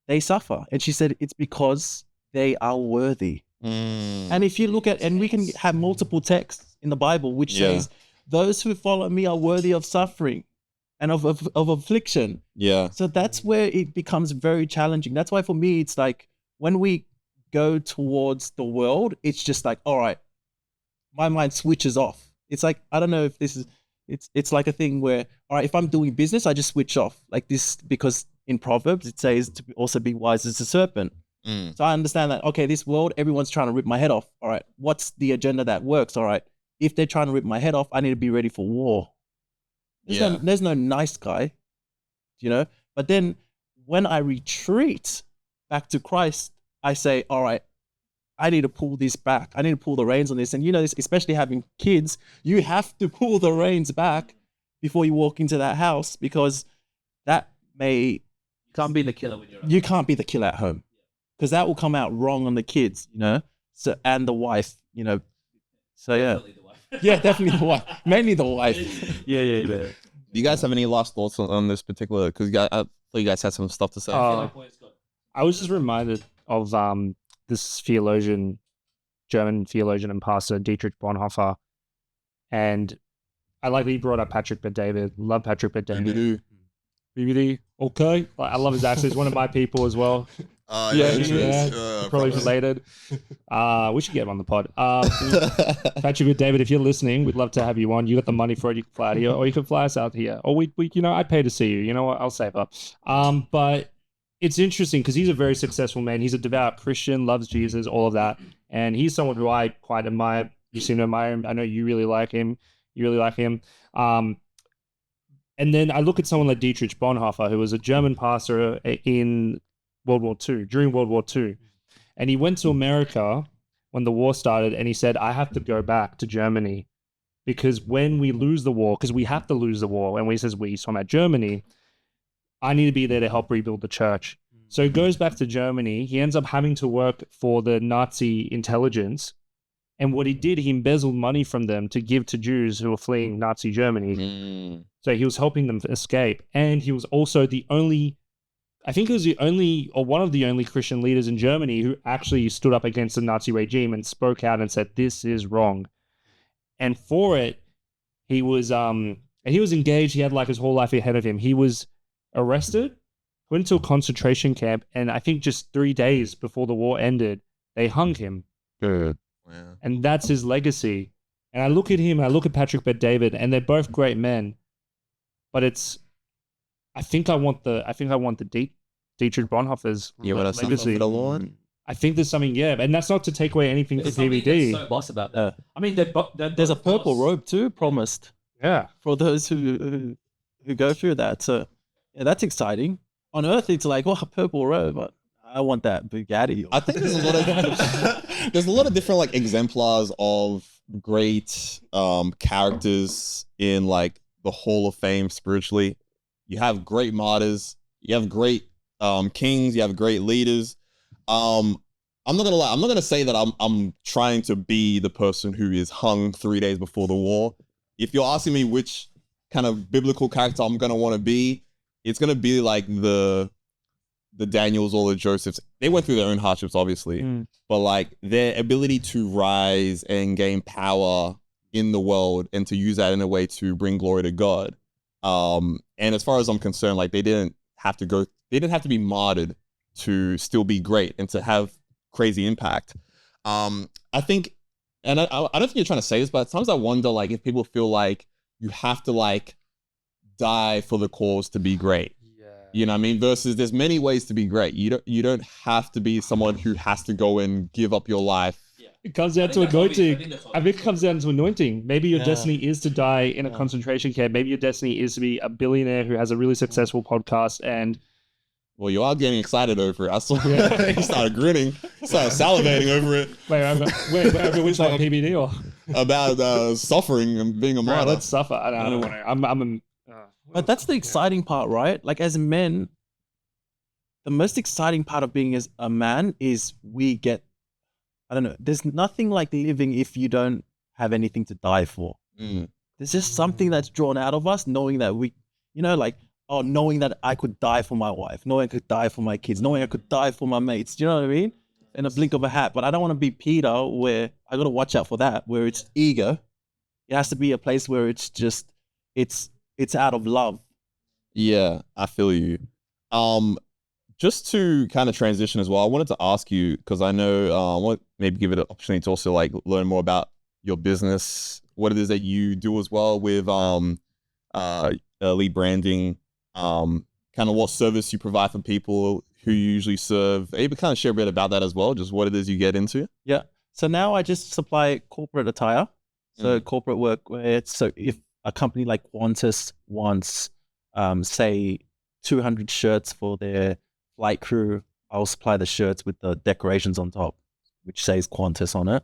they suffer. And she said it's because they are worthy. And if you look at, and we can have multiple texts in the Bible which says, those who follow me are worthy of suffering and of affliction. Yeah. So that's where it becomes very challenging. That's why for me, it's like when we go towards the world, it's just like, all right, my mind switches off. It's like, I don't know if this is, it's like a thing where, all right, if I'm doing business, I just switch off like this, because in Proverbs, it says to also be wise as a serpent. So I understand that, okay, this world, everyone's trying to rip my head off. All right, what's the agenda that works? All right, if they're trying to rip my head off, I need to be ready for war. There's no nice guy, you know? But then when I retreat back to Christ, I say, all right, I need to pull this back. I need to pull the reins on this. And this, especially having kids, you have to pull the reins back before you walk into that house, because that may... Can't be the killer when you're You can't be the killer at home, because that will come out wrong on the kids, So, and the wife, So yeah. Definitely the wife. Yeah, definitely the wife. Mainly the wife. Yeah. Do you guys have any last thoughts on this particular? Because I thought you guys had some stuff to say. I was just reminded of this German theologian and pastor, Dietrich Bonhoeffer. And I like that he brought up Patrick Bet-David. Love Patrick Bet-David. BBD. Okay. I love his accent. He's one of my people as well. Probably related. We should get him on the pod. Patrick Bet-David, if you're listening, we'd love to have you on. You got the money for it, you can fly out here, or you can fly us out here. Or we I'd pay to see you. You know what? I'll save up. But it's interesting because he's a very successful man. He's a devout Christian, loves Jesus, all of that. And he's someone who I quite admire. You seem to admire him. I know you really like him. And then I look at someone like Dietrich Bonhoeffer, who was a German pastor in during World War II. And he went to America when the war started, and he said, I have to go back to Germany because when we lose the war, because we have to lose the war, and when he says we, he's talking about Germany, I need to be there to help rebuild the church. So he goes back to Germany. He ends up having to work for the Nazi intelligence. And what he did, he embezzled money from them to give to Jews who were fleeing Nazi Germany. So he was helping them escape. And he was also one of the only Christian leaders in Germany who actually stood up against the Nazi regime and spoke out and said, this is wrong. And for it, he was engaged. He had like his whole life ahead of him. He was arrested, went to a concentration camp, and I think just 3 days before the war ended, they hung him. Good. Yeah. And that's his legacy. And I look at him, I look at Patrick Bet-David, and they're both great men. But I think I want the Dietrich Bonhoeffer's legacy. I think there's something, and that's not to take away anything from PBD. So boss about that. I mean, there's a purple robe too promised. Yeah, for those who go through that. So yeah, that's exciting. On Earth, it's like, a purple robe, but I want that Bugatti. I think there's a lot of different like exemplars of great characters in like the Hall of Fame spiritually. You have great martyrs, you have great kings, you have great leaders. I'm not gonna lie, I'm not gonna say that I'm trying to be the person who is hung 3 days before the war. If you're asking me which kind of biblical character I'm gonna want to be, it's gonna be like the Daniels or the Josephs. They went through their own hardships, obviously, but like their ability to rise and gain power in the world and to use that in a way to bring glory to God. And as far as I'm concerned, like they didn't have to be martyred to still be great and to have crazy impact. I think, and I don't think you're trying to say this, but sometimes I wonder like if people feel like you have to like die for the cause to be great. You know what I mean? Versus there's many ways to be great. You don't have to be someone who has to go and give up your life. It comes down to anointing. I think it comes down to anointing. Maybe your destiny is to die in a concentration camp. Maybe your destiny is to be a billionaire who has a really successful podcast. And well, you are getting excited over it. I saw you started grinning, started salivating over it. Wait, which one, PBD or about suffering and being a martyr? Let's suffer. I don't want to. But that's the exciting part, right? Like as men, the most exciting part of being as a man is we get, I don't know, there's nothing like living if you don't have anything to die for. There's just something that's drawn out of us, knowing that we, knowing that I could die for my wife, knowing I could die for my kids, knowing I could die for my mates. Do you know what I mean? In a blink of a hat. But I don't want to be Peter where I got to watch out for that, where it's ego. It has to be a place where it's just, it's out of love. Yeah, I feel you. Just to kind of transition as well, I wanted to ask you, because I know I want to maybe give it an opportunity to also like learn more about your business, what it is that you do as well with lead branding, kind of what service you provide for people who you usually serve. Maybe kind of share a bit about that as well, just what it is you get into. Yeah. So now I just supply corporate attire. So corporate work, where so if a company like Qantas wants, say, 200 shirts for their flight crew, I'll supply the shirts with the decorations on top. which says Qantas on it.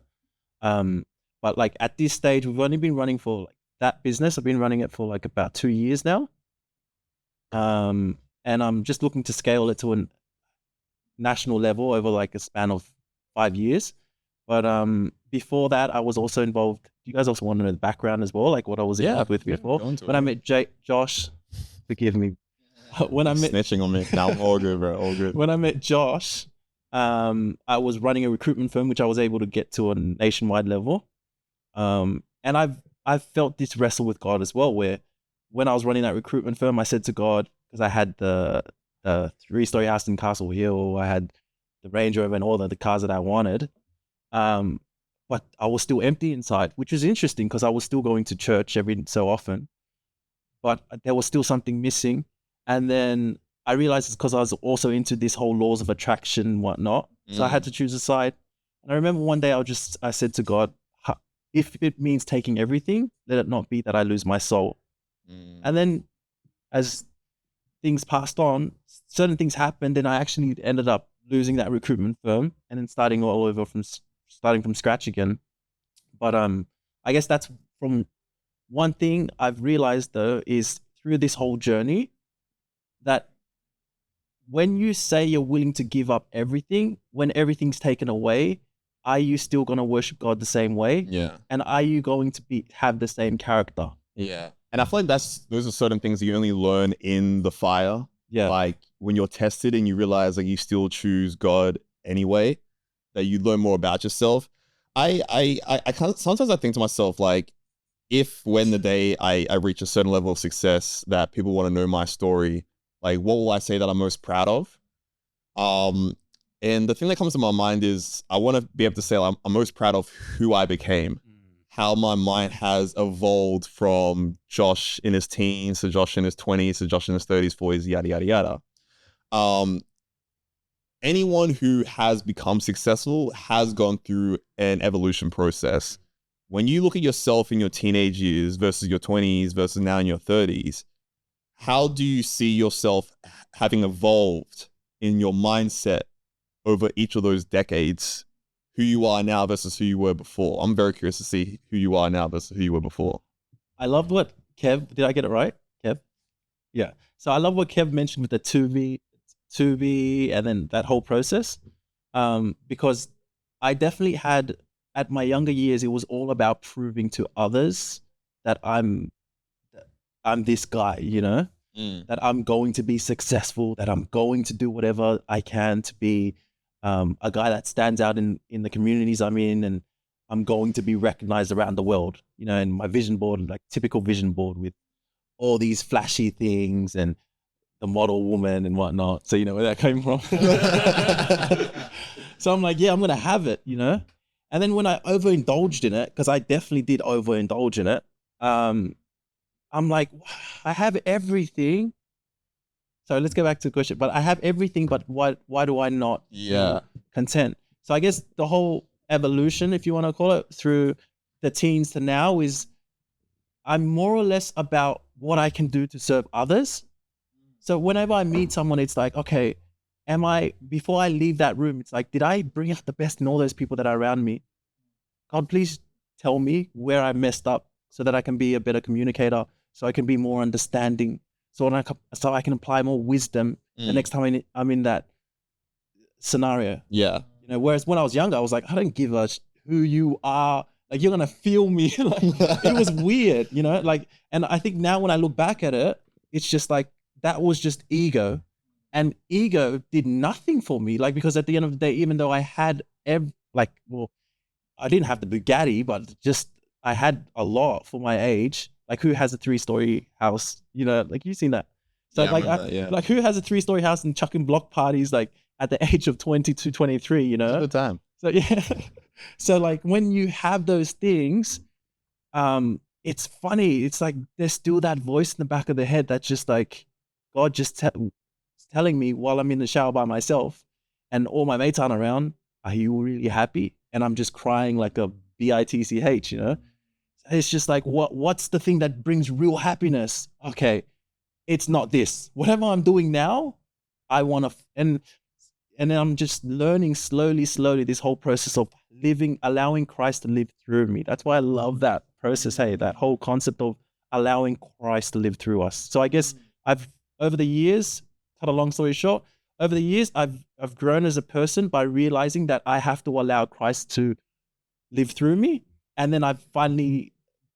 But like at this stage, we've only been running for like that business. I've been running it for like about 2 years now. And I'm just looking to scale it to a national level over like a span of 5 years. But before that, I was also involved. You guys also want to know the background as well, like what I was involved with before. When I met Josh, forgive me. When I met snitching on me. Now all good, bro. All good. When I met Josh, I was running a recruitment firm, which I was able to get to a nationwide level. And I've felt this wrestle with God as well, where when I was running that recruitment firm, I said to God, because I had the 3-story house in Castle Hill, I had the Range Rover and all the cars that I wanted. But I was still empty inside, which was interesting because I was still going to church every so often, but there was still something missing. And then I realized it's because I was also into this whole laws of attraction and whatnot. So I had to choose a side. And I remember one day I said to God, if it means taking everything, let it not be that I lose my soul. And then as things passed on, certain things happened, and I actually ended up losing that recruitment firm and then starting all over starting from scratch again. But I guess that's from one thing I've realized though is through this whole journey that when you say you're willing to give up everything, when everything's taken away, are you still going to worship God the same way? Yeah. And are you going to have the same character? Yeah. And I feel like those are certain things that you only learn in the fire. Yeah. Like when you're tested and you realize like you still choose God anyway, that you learn more about yourself. I sometimes I think to myself, like, if when the day I reach a certain level of success that people want to know my story, like what will I say that I'm most proud of? And the thing that comes to my mind is I want to be able to say like, I'm most proud of who I became, how my mind has evolved from Josh in his teens to Josh in his 20s to Josh in his 30s, 40s, yada, yada, yada. Anyone who has become successful has gone through an evolution process. When you look at yourself in your teenage years versus your 20s versus now in your 30s, how do you see yourself having evolved in your mindset over each of those decades? Who you are now versus who you were before. I'm very curious to see who you are now versus who you were before. I loved what Kev, did I get it right? Kev? Yeah. So I love what Kev mentioned with the 2B, and then that whole process. Because I definitely had, at my younger years, it was all about proving to others that I'm this guy, you know? That I'm going to be successful, that I'm going to do whatever I can to be a guy that stands out in the communities I'm in, and I'm going to be recognized around the world, you know, and my vision board, like typical vision board with all these flashy things and the model woman and whatnot. So, you know, where that came from. So I'm like, yeah, I'm going to have it, you know? And then when I overindulged in it, because I definitely did overindulge in it, I'm like, I have everything. So let's go back to the question. But I have everything, but why do I not be content? So I guess the whole evolution, if you want to call it, through the teens to now is I'm more or less about what I can do to serve others. So whenever I meet someone, it's like, okay, before I leave that room, it's like, did I bring out the best in all those people that are around me? God, please tell me where I messed up so that I can be a better communicator, so I can be more understanding, so I can apply more wisdom the next time I'm in that scenario. Yeah. You know, whereas when I was younger, I was like, I don't give a who you are. Like, you're going to feel me. Like, it was weird, you know? Like, and I think now when I look back at it, it's just like, that was just ego. And ego did nothing for me. Like, because at the end of the day, even though I had I didn't have the Bugatti, but just, I had a lot for my age. Like, who has a 3-story house? You know, like, you've seen that. So Yeah, like, who has a 3-story house and chucking block parties, like, at the age of 22, 23, you know? At the time. So, yeah. So, like, when you have those things, it's funny. It's like, there's still that voice in the back of the head that's just like, God just telling me while I'm in the shower by myself and all my mates aren't around, are you really happy? And I'm just crying like a bitch, you know? It's just like, what's the thing that brings real happiness? Okay, it's not this. Whatever I'm doing now, I want to, and and then I'm just learning slowly this whole process of living, allowing Christ to live through me. That's why I love that process. Hey, that whole concept of allowing Christ to live through us. So I guess I've, over the years, cut a long story short, over the years, I've grown as a person by realizing that I have to allow Christ to live through me. And then I've finally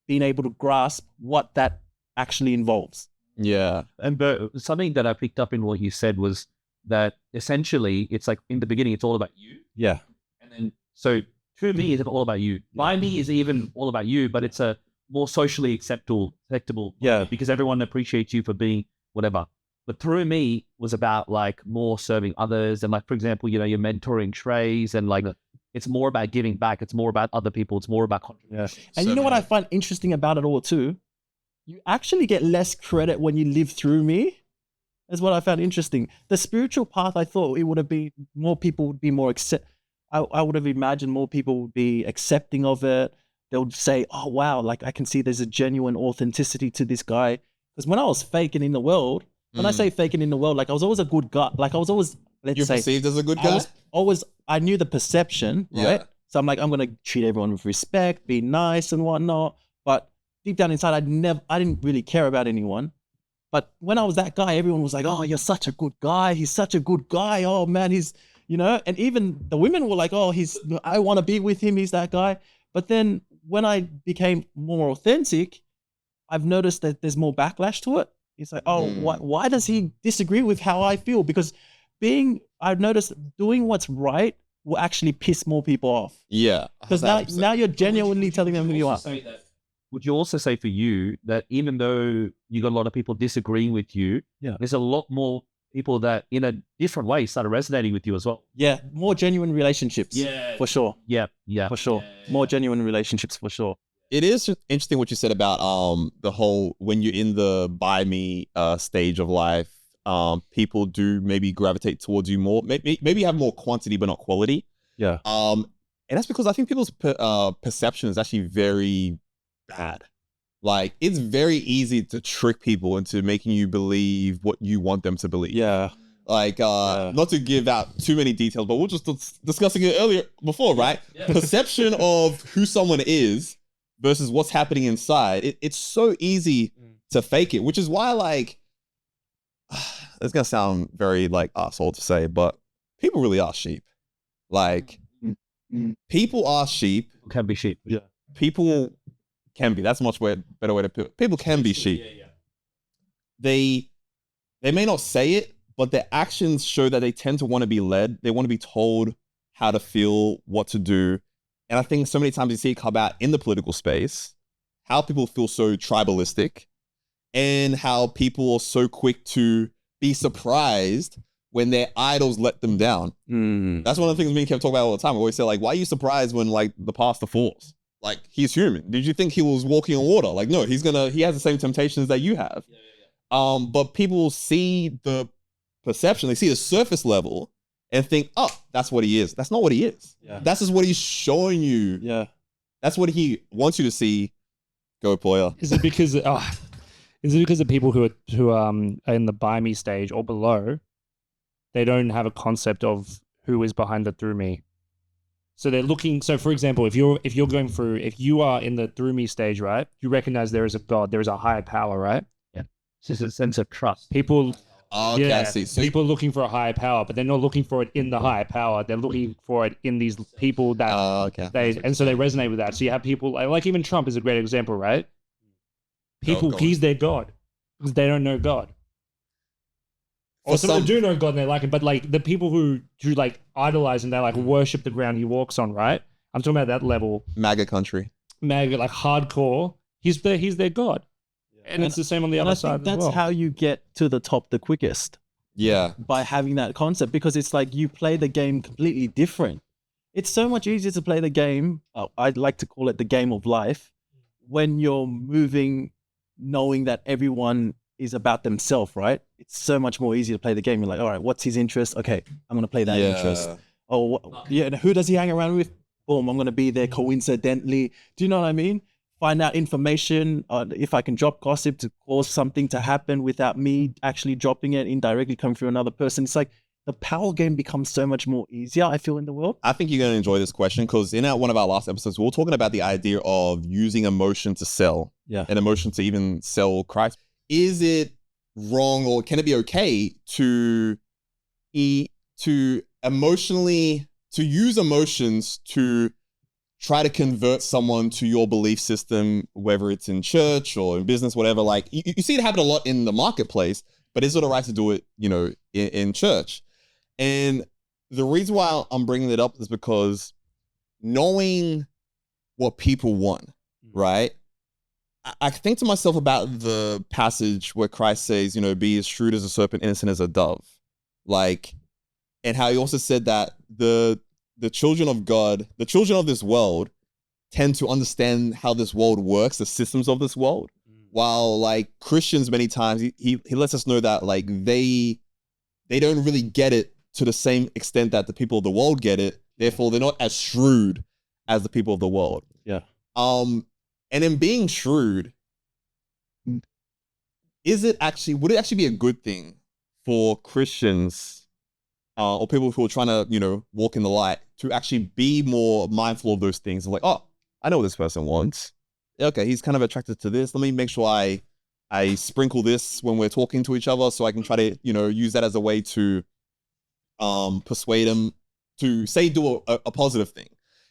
been able to grasp what that actually involves. Yeah. And something that I picked up in what you said was that essentially it's like in the beginning, it's all about you. Yeah. And then, so through me is all about you. By me is even all about you, but it's a more socially acceptable. Yeah. Because everyone appreciates you for being whatever. But through me was about like more serving others. And like, for example, you know, you're mentoring trays and like, it's more about giving back. It's more about other people. It's more about contribution. And you know what I find interesting about it all too? You actually get less credit when you live through me. That's what I found interesting. The spiritual path, I thought it would have been more people would be more I would have imagined more people would be accepting of it. They'll say, oh, wow, like I can see there's a genuine authenticity to this guy. Because when I was faking in the world, when I say faking in the world, like I was always a good guy. Like I was always, You're perceived as a good guy? I knew the perception, right? Yeah. So I'm like, I'm going to treat everyone with respect, be nice and whatnot. But deep down inside, I didn't really care about anyone. But when I was that guy, everyone was like, oh, you're such a good guy. He's such a good guy. Oh man, he's, you know, and even the women were like, oh, I want to be with him. He's that guy. But then when I became more authentic, I've noticed that there's more backlash to it. It's like, oh, why does he disagree with how I feel? Because I've noticed doing what's right will actually piss more people off. Yeah. Because now you're genuinely telling them who you are. Would you also say for you that even though you got a lot of people disagreeing with you, there's a lot more people that in a different way started resonating with you as well? Yeah, more genuine relationships. Yeah. For sure. Yeah. For sure. More genuine relationships for sure. It is interesting what you said about the whole when you're in the buy me stage of life, people do maybe gravitate towards you more. Maybe have more quantity but not quality. Yeah. And that's because I think people's perception is actually very bad. Like it's very easy to trick people into making you believe what you want them to believe. Yeah. Like, not to give out too many details, but we're just discussing it before, right? Yeah. Perception of who someone is versus what's happening inside. It's so easy to fake it, which is why, like, it's gonna sound very like asshole to say, but people really are sheep. Like, people are sheep. Can be sheep. Yeah. People can be. That's a much better way to put it. People can be sheep. Yeah. They may not say it, but their actions show that they tend to want to be led. They want to be told how to feel, what to do. And I think so many times you see it come out in the political space, how people feel so tribalistic and how people are so quick to be surprised when their idols let them down. That's one of the things me and Kev talk about all the time. We always say, like, why are you surprised when, like, the pastor falls? Like, he's human. Did you think he was walking on water? Like, no, he has the same temptations that you have. But people see the perception, they see the surface level and think, oh, that's what he is. That's not what he is. Yeah. That's just what he's showing you. Yeah. That's what he wants you to see. Go, Poya. Is it because the people who are in the buy me stage or below, they don't have a concept of who is behind the through me? So they're looking. So for example, if you are in the through me stage, right? You recognize there is a God, there is a higher power, right? Yeah. It's just a sense of trust. People. Oh, okay, I see. So people are looking for a higher power, but they're not looking for it in the higher power. They're looking for it in these people that so they resonate with that. So you have people like even Trump is a great example, right? People, he's their God because they don't know God. Or some do know God and they like him, but like the people who like idolize and they like worship the ground he walks on, right? I'm talking about that level. MAGA country. MAGA, like hardcore. He's their God. And it's the same on the other side as well. That's how you get to the top the quickest. Yeah. By having that concept, because it's like you play the game completely different. It's so much easier to play the game. I'd like to call it the game of life when you're moving, knowing that everyone is about themselves, right? It's so much more easy to play the game. You're like, all right, what's his interest? Okay, I'm going to play that interest. Oh, and who does he hang around with? Boom, I'm going to be there coincidentally. Do you know what I mean? Find out information, if I can drop gossip to cause something to happen without me actually dropping it indirectly coming through another person. It's like the power game becomes so much more easier, I feel, in the world. I think you're going to enjoy this question because in one of our last episodes, we were talking about the idea of using emotion to sell. Yeah. An emotion to even sell Christ. Is it wrong or can it be okay to use emotions to try to convert someone to your belief system, whether it's in church or in business, whatever? Like you see it happen a lot in the marketplace, but is it all right to do it, in church? And the reason why I'm bringing it up is because knowing what people want, right? I think to myself about the passage where Christ says, be as shrewd as a serpent, innocent as a dove. Like, and how he also said that the children of God, the children of this world tend to understand how this world works, the systems of this world. While like Christians, many times he lets us know that like they don't really get it to the same extent that the people of the world get it. Therefore, they're not as shrewd as the people of the world. Yeah. And in being shrewd, would it actually be a good thing for Christians or people who are trying to, walk in the light to actually be more mindful of those things? Like, oh, I know what this person wants. Okay, he's kind of attracted to this. Let me make sure I sprinkle this when we're talking to each other so I can try to, use that as a way to persuade him to say do a positive thing.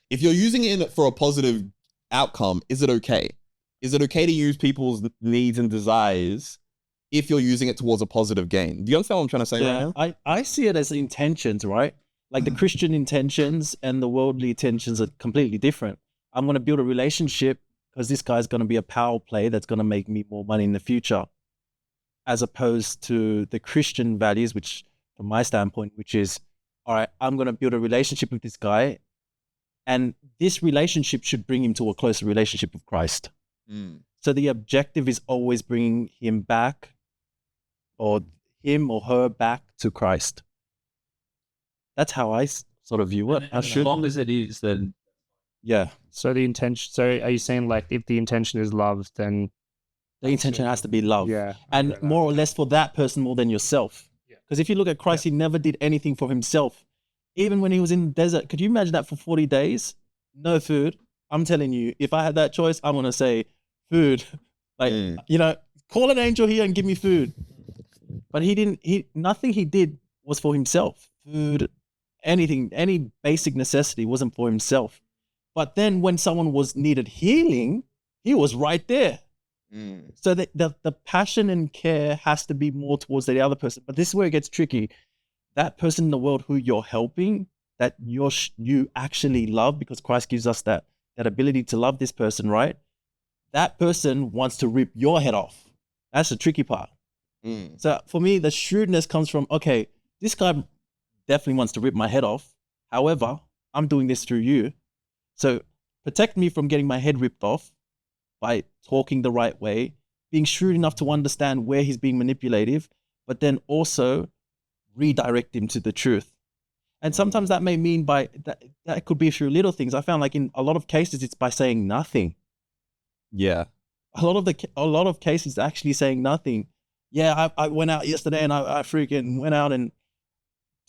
If you're using it for a positive outcome, is it okay? Is it okay to use people's needs and desires if you're using it towards a positive gain? Do you understand what I'm trying to say right now? I see it as intentions, right? Like the Christian intentions and the worldly intentions are completely different. I'm going to build a relationship because this guy's going to be a power play that's going to make me more money in the future, as opposed to the Christian values, which from my standpoint, which is, all right, I'm going to build a relationship with this guy, and this relationship should bring him to a closer relationship with Christ. So the objective is always bringing him back, or him or her back to Christ. That's how I sort of view it. As long as it is, then yeah. So the intention. So are you saying like if the intention is love, then the intention has to be love, yeah, and more or less for that person more than yourself. Because if you look at Christ, he never did anything for himself. Even when he was in the desert, could you imagine that for 40 days? No food. I'm telling you, if I had that choice, I'm going to say food. Like, call an angel here and give me food. But nothing he did was for himself. Food, anything, any basic necessity wasn't for himself. But then when someone needed healing, he was right there. So the passion and care has to be more towards the other person. But this is where it gets tricky. That person in the world who you're helping, that you actually love, because Christ gives us that ability to love this person, right? That person wants to rip your head off. That's the tricky part. So for me, the shrewdness comes from, okay, this guy definitely wants to rip my head off. However, I'm doing this through you. So protect me from getting my head ripped off by talking the right way, being shrewd enough to understand where he's being manipulative, but then also redirect him to the truth. And sometimes that may mean that could be through little things. I found like in a lot of cases, it's by saying nothing. Yeah. A lot of cases actually saying nothing. Yeah, I went out yesterday and I freaking went out and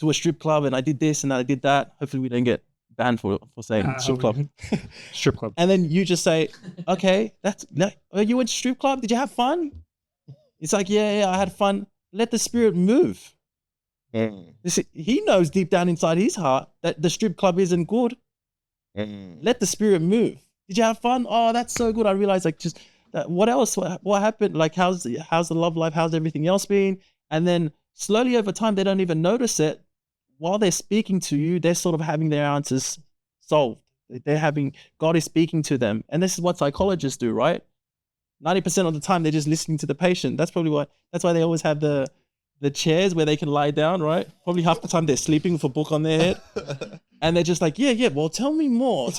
to a strip club and I did this and I did that. Hopefully we don't get banned for saying strip club. Strip club. And then you just say, okay, you went to strip club? Did you have fun? It's like, yeah, I had fun. Let the spirit move. He knows deep down inside his heart that the strip club isn't good. Let the spirit move. Did you have fun? Oh, that's so good. I realized like just what else? What happened? Like how's the love life? How's everything else been? And then slowly over time, they don't even notice it. While they're speaking to you, they're sort of having their answers solved. God is speaking to them. And this is what psychologists do, right? 90% of the time, they're just listening to the patient. That's why they always have the chairs where they can lie down, right? Probably half the time they're sleeping with a book on their head. And they're just like, yeah, well, tell me more.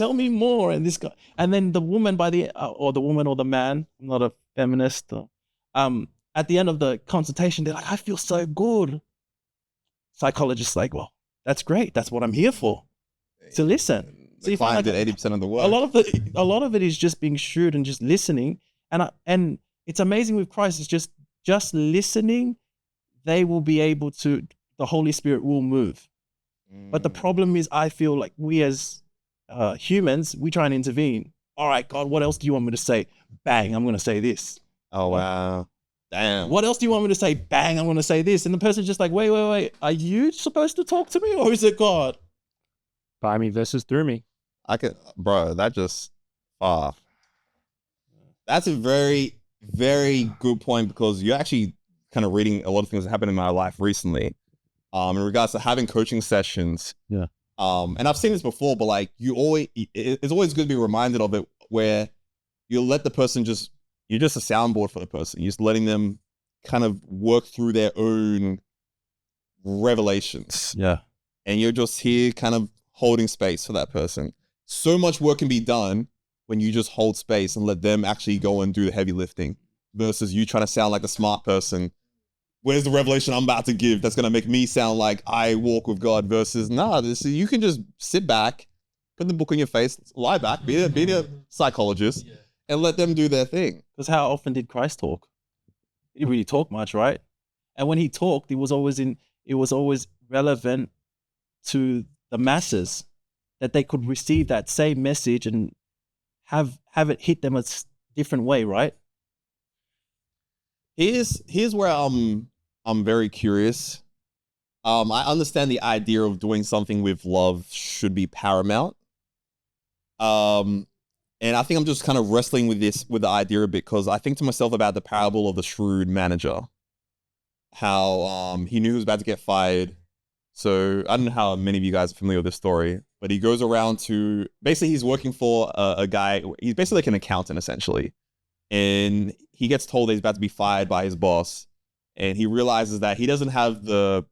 And this guy, and then the woman or the man, I'm not a feminist, at the end of the consultation, they're like, I feel so good. Psychologists like, well, that's great. That's what I'm here for. To listen. The client did 80% of the work. A lot of it is just being shrewd and just listening. And it's amazing with Christ. It's just listening. They will be able to. the Holy Spirit will move. But the problem is, I feel like we as humans, we try and intervene. All right, God, what else do you want me to say? Bang, I'm going to say this. Oh, wow. Damn. What else do you want me to say? Bang, I'm going to say this. And the person's just like, wait. Are you supposed to talk to me, or is it God? By me versus through me. Bro, that just, that's a very, very good point, because you're actually kind of reading a lot of things that happened in my life recently, in regards to having coaching sessions. Yeah. And I've seen this before, but like it's always good to be reminded of it, where you let the person you're just a soundboard for the person. You're just letting them kind of work through their own revelations. Yeah. And you're just here kind of holding space for that person. So much work can be done when you just hold space and let them actually go and do the heavy lifting, versus you trying to sound like the smart person. Where's the revelation I'm about to give that's going to make me sound like I walk with God, versus, you can just sit back, put the book on your face, lie back, be a psychologist, and let them do their thing. Because how often did Christ talk? He didn't really talk much, right? And when he talked, it was always relevant to the masses, that they could receive that same message and have it hit them a different way, right? Here's where I'm very curious. I understand the idea of doing something with love should be paramount. And I think I'm just kind of wrestling with the idea a bit, because I think to myself about the parable of the shrewd manager. How he knew he was about to get fired. So I don't know how many of you guys are familiar with this story, but he goes around to, basically he's working for a guy, he's basically like an accountant essentially. And he gets told that he's about to be fired by his boss. And he realizes that he doesn't have the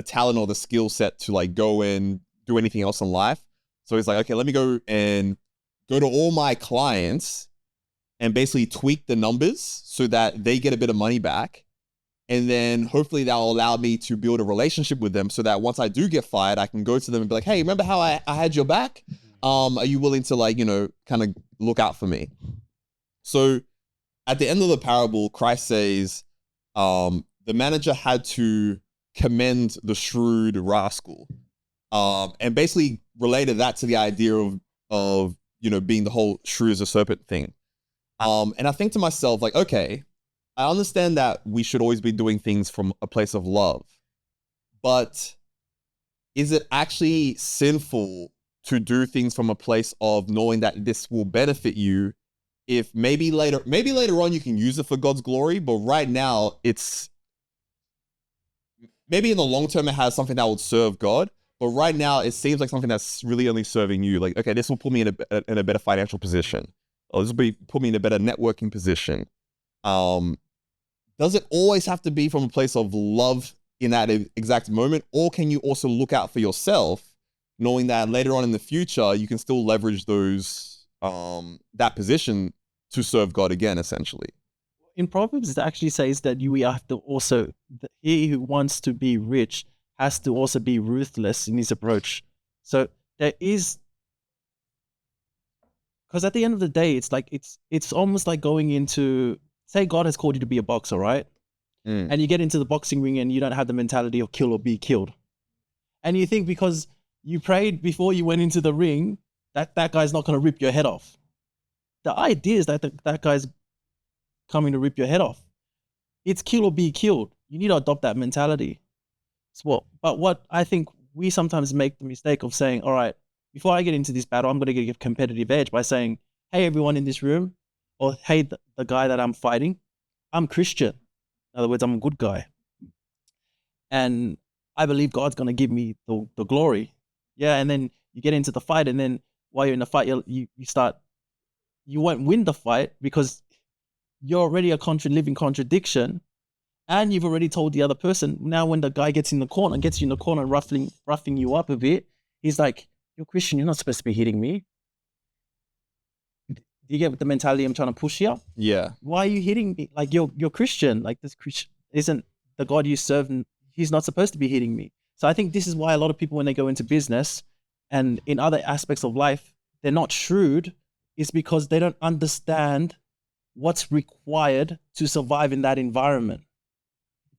talent or the skill set to like go and do anything else in life. So he's like, okay, let me go to all my clients and basically tweak the numbers so that they get a bit of money back. And then hopefully that'll allow me to build a relationship with them, so that once I do get fired, I can go to them and be like, hey, remember how I had your back? Are you willing to kind of look out for me? So at the end of the parable, Christ says, the manager had to commend the shrewd rascal, and basically related that to the idea of being the whole shrewd as a serpent thing. And I think to myself, like, okay, I understand that we should always be doing things from a place of love, but is it actually sinful to do things from a place of knowing that this will benefit you? If maybe later on you can use it for God's glory, but right now it's maybe in the long term it has something that would serve God, but right now it seems like something that's really only serving you. Like, okay, this will put me in a better financial position, or this will put me in a better networking position. Does it always have to be from a place of love in that exact moment, or can you also look out for yourself, knowing that later on in the future you can still leverage those that position to serve God again, essentially? In Proverbs, it actually says that we have to also, he who wants to be rich has to also be ruthless in his approach. So there is, because at the end of the day, it's like it's almost like going into, say God has called you to be a boxer, right? And you get into the boxing ring and you don't have the mentality of kill or be killed. And you think because you prayed before you went into the ring, that guy's not going to rip your head off. The idea is that that guy's coming to rip your head off. It's kill or be killed. You need to adopt that mentality. But what I think we sometimes make the mistake of saying, all right, before I get into this battle, I'm going to get a competitive edge by saying, hey, everyone in this room, or hey, the guy that I'm fighting, I'm Christian. In other words, I'm a good guy. And I believe God's going to give me the glory. Yeah, and then you get into the fight, and then while you're in the fight, you won't win the fight because you're already a living contradiction, and you've already told the other person. Now when the guy gets you in the corner roughing you up a bit, he's like, you're Christian, you're not supposed to be hitting me. Do you get the mentality I'm trying to push here? Yeah. Why are you hitting me? Like, you're Christian. Like, this Christian isn't the God you serve, and he's not supposed to be hitting me. So I think this is why a lot of people, when they go into business and in other aspects of life, they're not shrewd, is because they don't understand what's required to survive in that environment.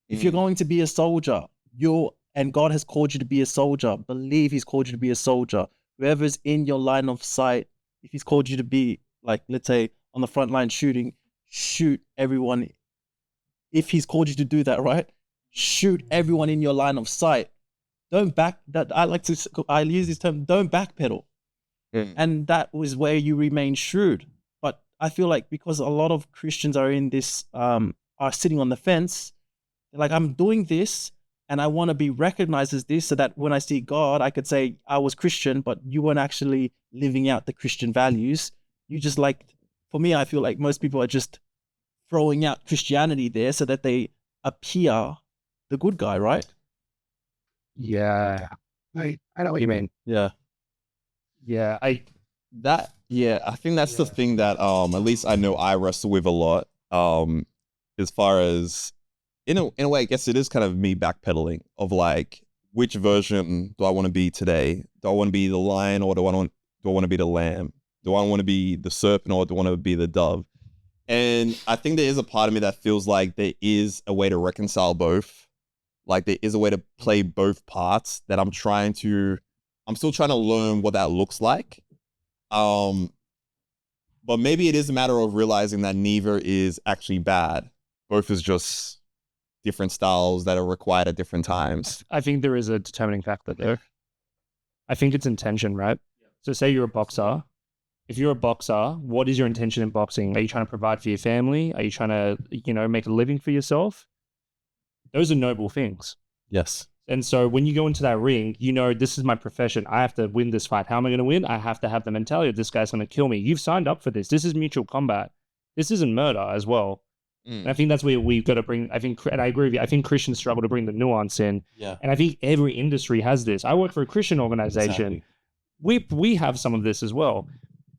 If you're going to be a soldier, you're and God has called you to be a soldier, believe he's called you to be a soldier. Whoever's in your line of sight, if he's called you to be, like, let's say, on the front line shooting, shoot everyone. If he's called you to do that, right? Shoot everyone in your line of sight. Don't back that. I use this term, don't backpedal. And that was where you remain shrewd. But I feel like because a lot of Christians are in this, are sitting on the fence, like, I'm doing this and I want to be recognized as this so that when I see God, I could say I was Christian, but you weren't actually living out the Christian values. You just, like, for me, I feel like most people are just throwing out Christianity there so that they appear the good guy, right? Yeah. I know what you mean. Yeah. Yeah. I think that's the thing that at least I know I wrestle with a lot. As far as in a way, I guess it is kind of me backpedaling of, like, which version do I want to be today? Do I want to be the lion, or do I want to be the lamb? Do I want to be the serpent, or do I want to be the dove? And I think there is a part of me that feels like there is a way to reconcile both. Like, there is a way to play both parts that I'm still trying to learn what that looks like. But maybe it is a matter of realizing that neither is actually bad. Both is just different styles that are required at different times. I think there is a determining factor there. I think it's intention, right? So say you're a boxer. If you're a boxer, what is your intention in boxing? Are you trying to provide for your family? Are you trying to, make a living for yourself? Those are noble things. Yes. And so when you go into that ring, this is my profession. I have to win this fight. How am I going to win? I have to have the mentality of this guy's going to kill me. You've signed up for this. This is mutual combat. This isn't murder as well. And I think that's where we've got to bring, and I agree with you, I think Christians struggle to bring the nuance in. Yeah. And I think every industry has this. I work for a Christian organization. Exactly. We have some of this as well.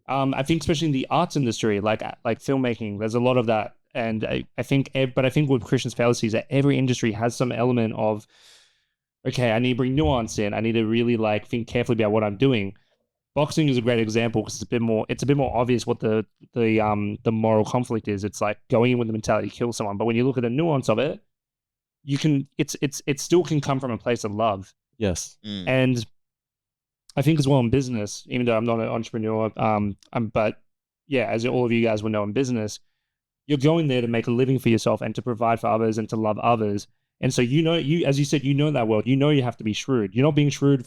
I think especially in the arts industry, like filmmaking, there's a lot of that. And I think with Christians' fallacies, that every industry has some element of, okay, I need to bring nuance in. I need to really think carefully about what I'm doing. Boxing is a great example because it's a bit more obvious what the moral conflict is. It's like going in with the mentality to kill someone. But when you look at the nuance of it, it still can come from a place of love. Yes. And I think as well in business, even though I'm not an entrepreneur, but yeah, as all of you guys will know in business, you're going there to make a living for yourself and to provide for others and to love others. And so, as you said, that world, you have to be shrewd. You're not being shrewd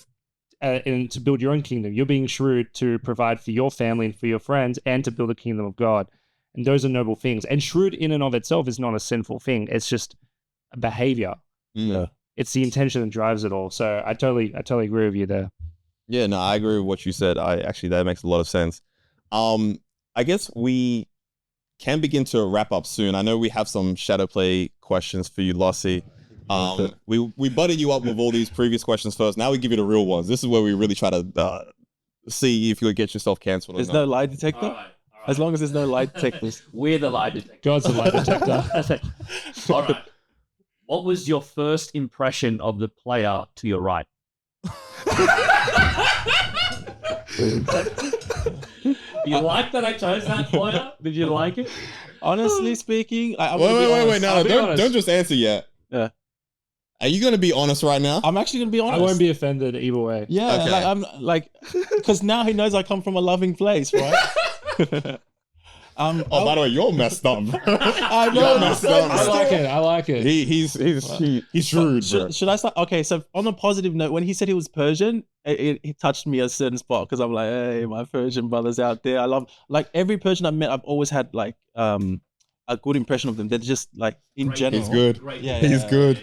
and to build your own kingdom. You're being shrewd to provide for your family and for your friends and to build the kingdom of God. And those are noble things. And shrewd in and of itself is not a sinful thing. It's just a behavior. Yeah. It's the intention that drives it all. So I totally agree with you there. Yeah, no, I agree with what you said. That makes a lot of sense. I guess we can begin to wrap up soon. I know we have some shadow play questions for you, Losi. We butted you up with all these previous questions first. Now we give you the real ones. This is where we really try to see if you would get yourself cancelled. There's no lie detector? All right. As long as there's no lie detectors. We're the lie detector. God's the lie detector. All right. What was your first impression of the player to your right? You like that I chose that player? Did you like it? Honestly speaking, wait. No, don't just answer yet. Yeah. Are you going to be honest right now? I'm actually going to be honest. I won't be offended either way. Yeah, okay. Because now he knows I come from a loving place, right? By the way, you're messed up, bro. I know. I like it. He's shrewd, bro. Should I start? Okay, so on a positive note, when he said he was Persian, it touched me a certain spot because I'm like, hey, my Persian brothers out there. I love, every Persian I've met, I've always had a good impression of them. They're just in general. He's good. Yeah, he's good.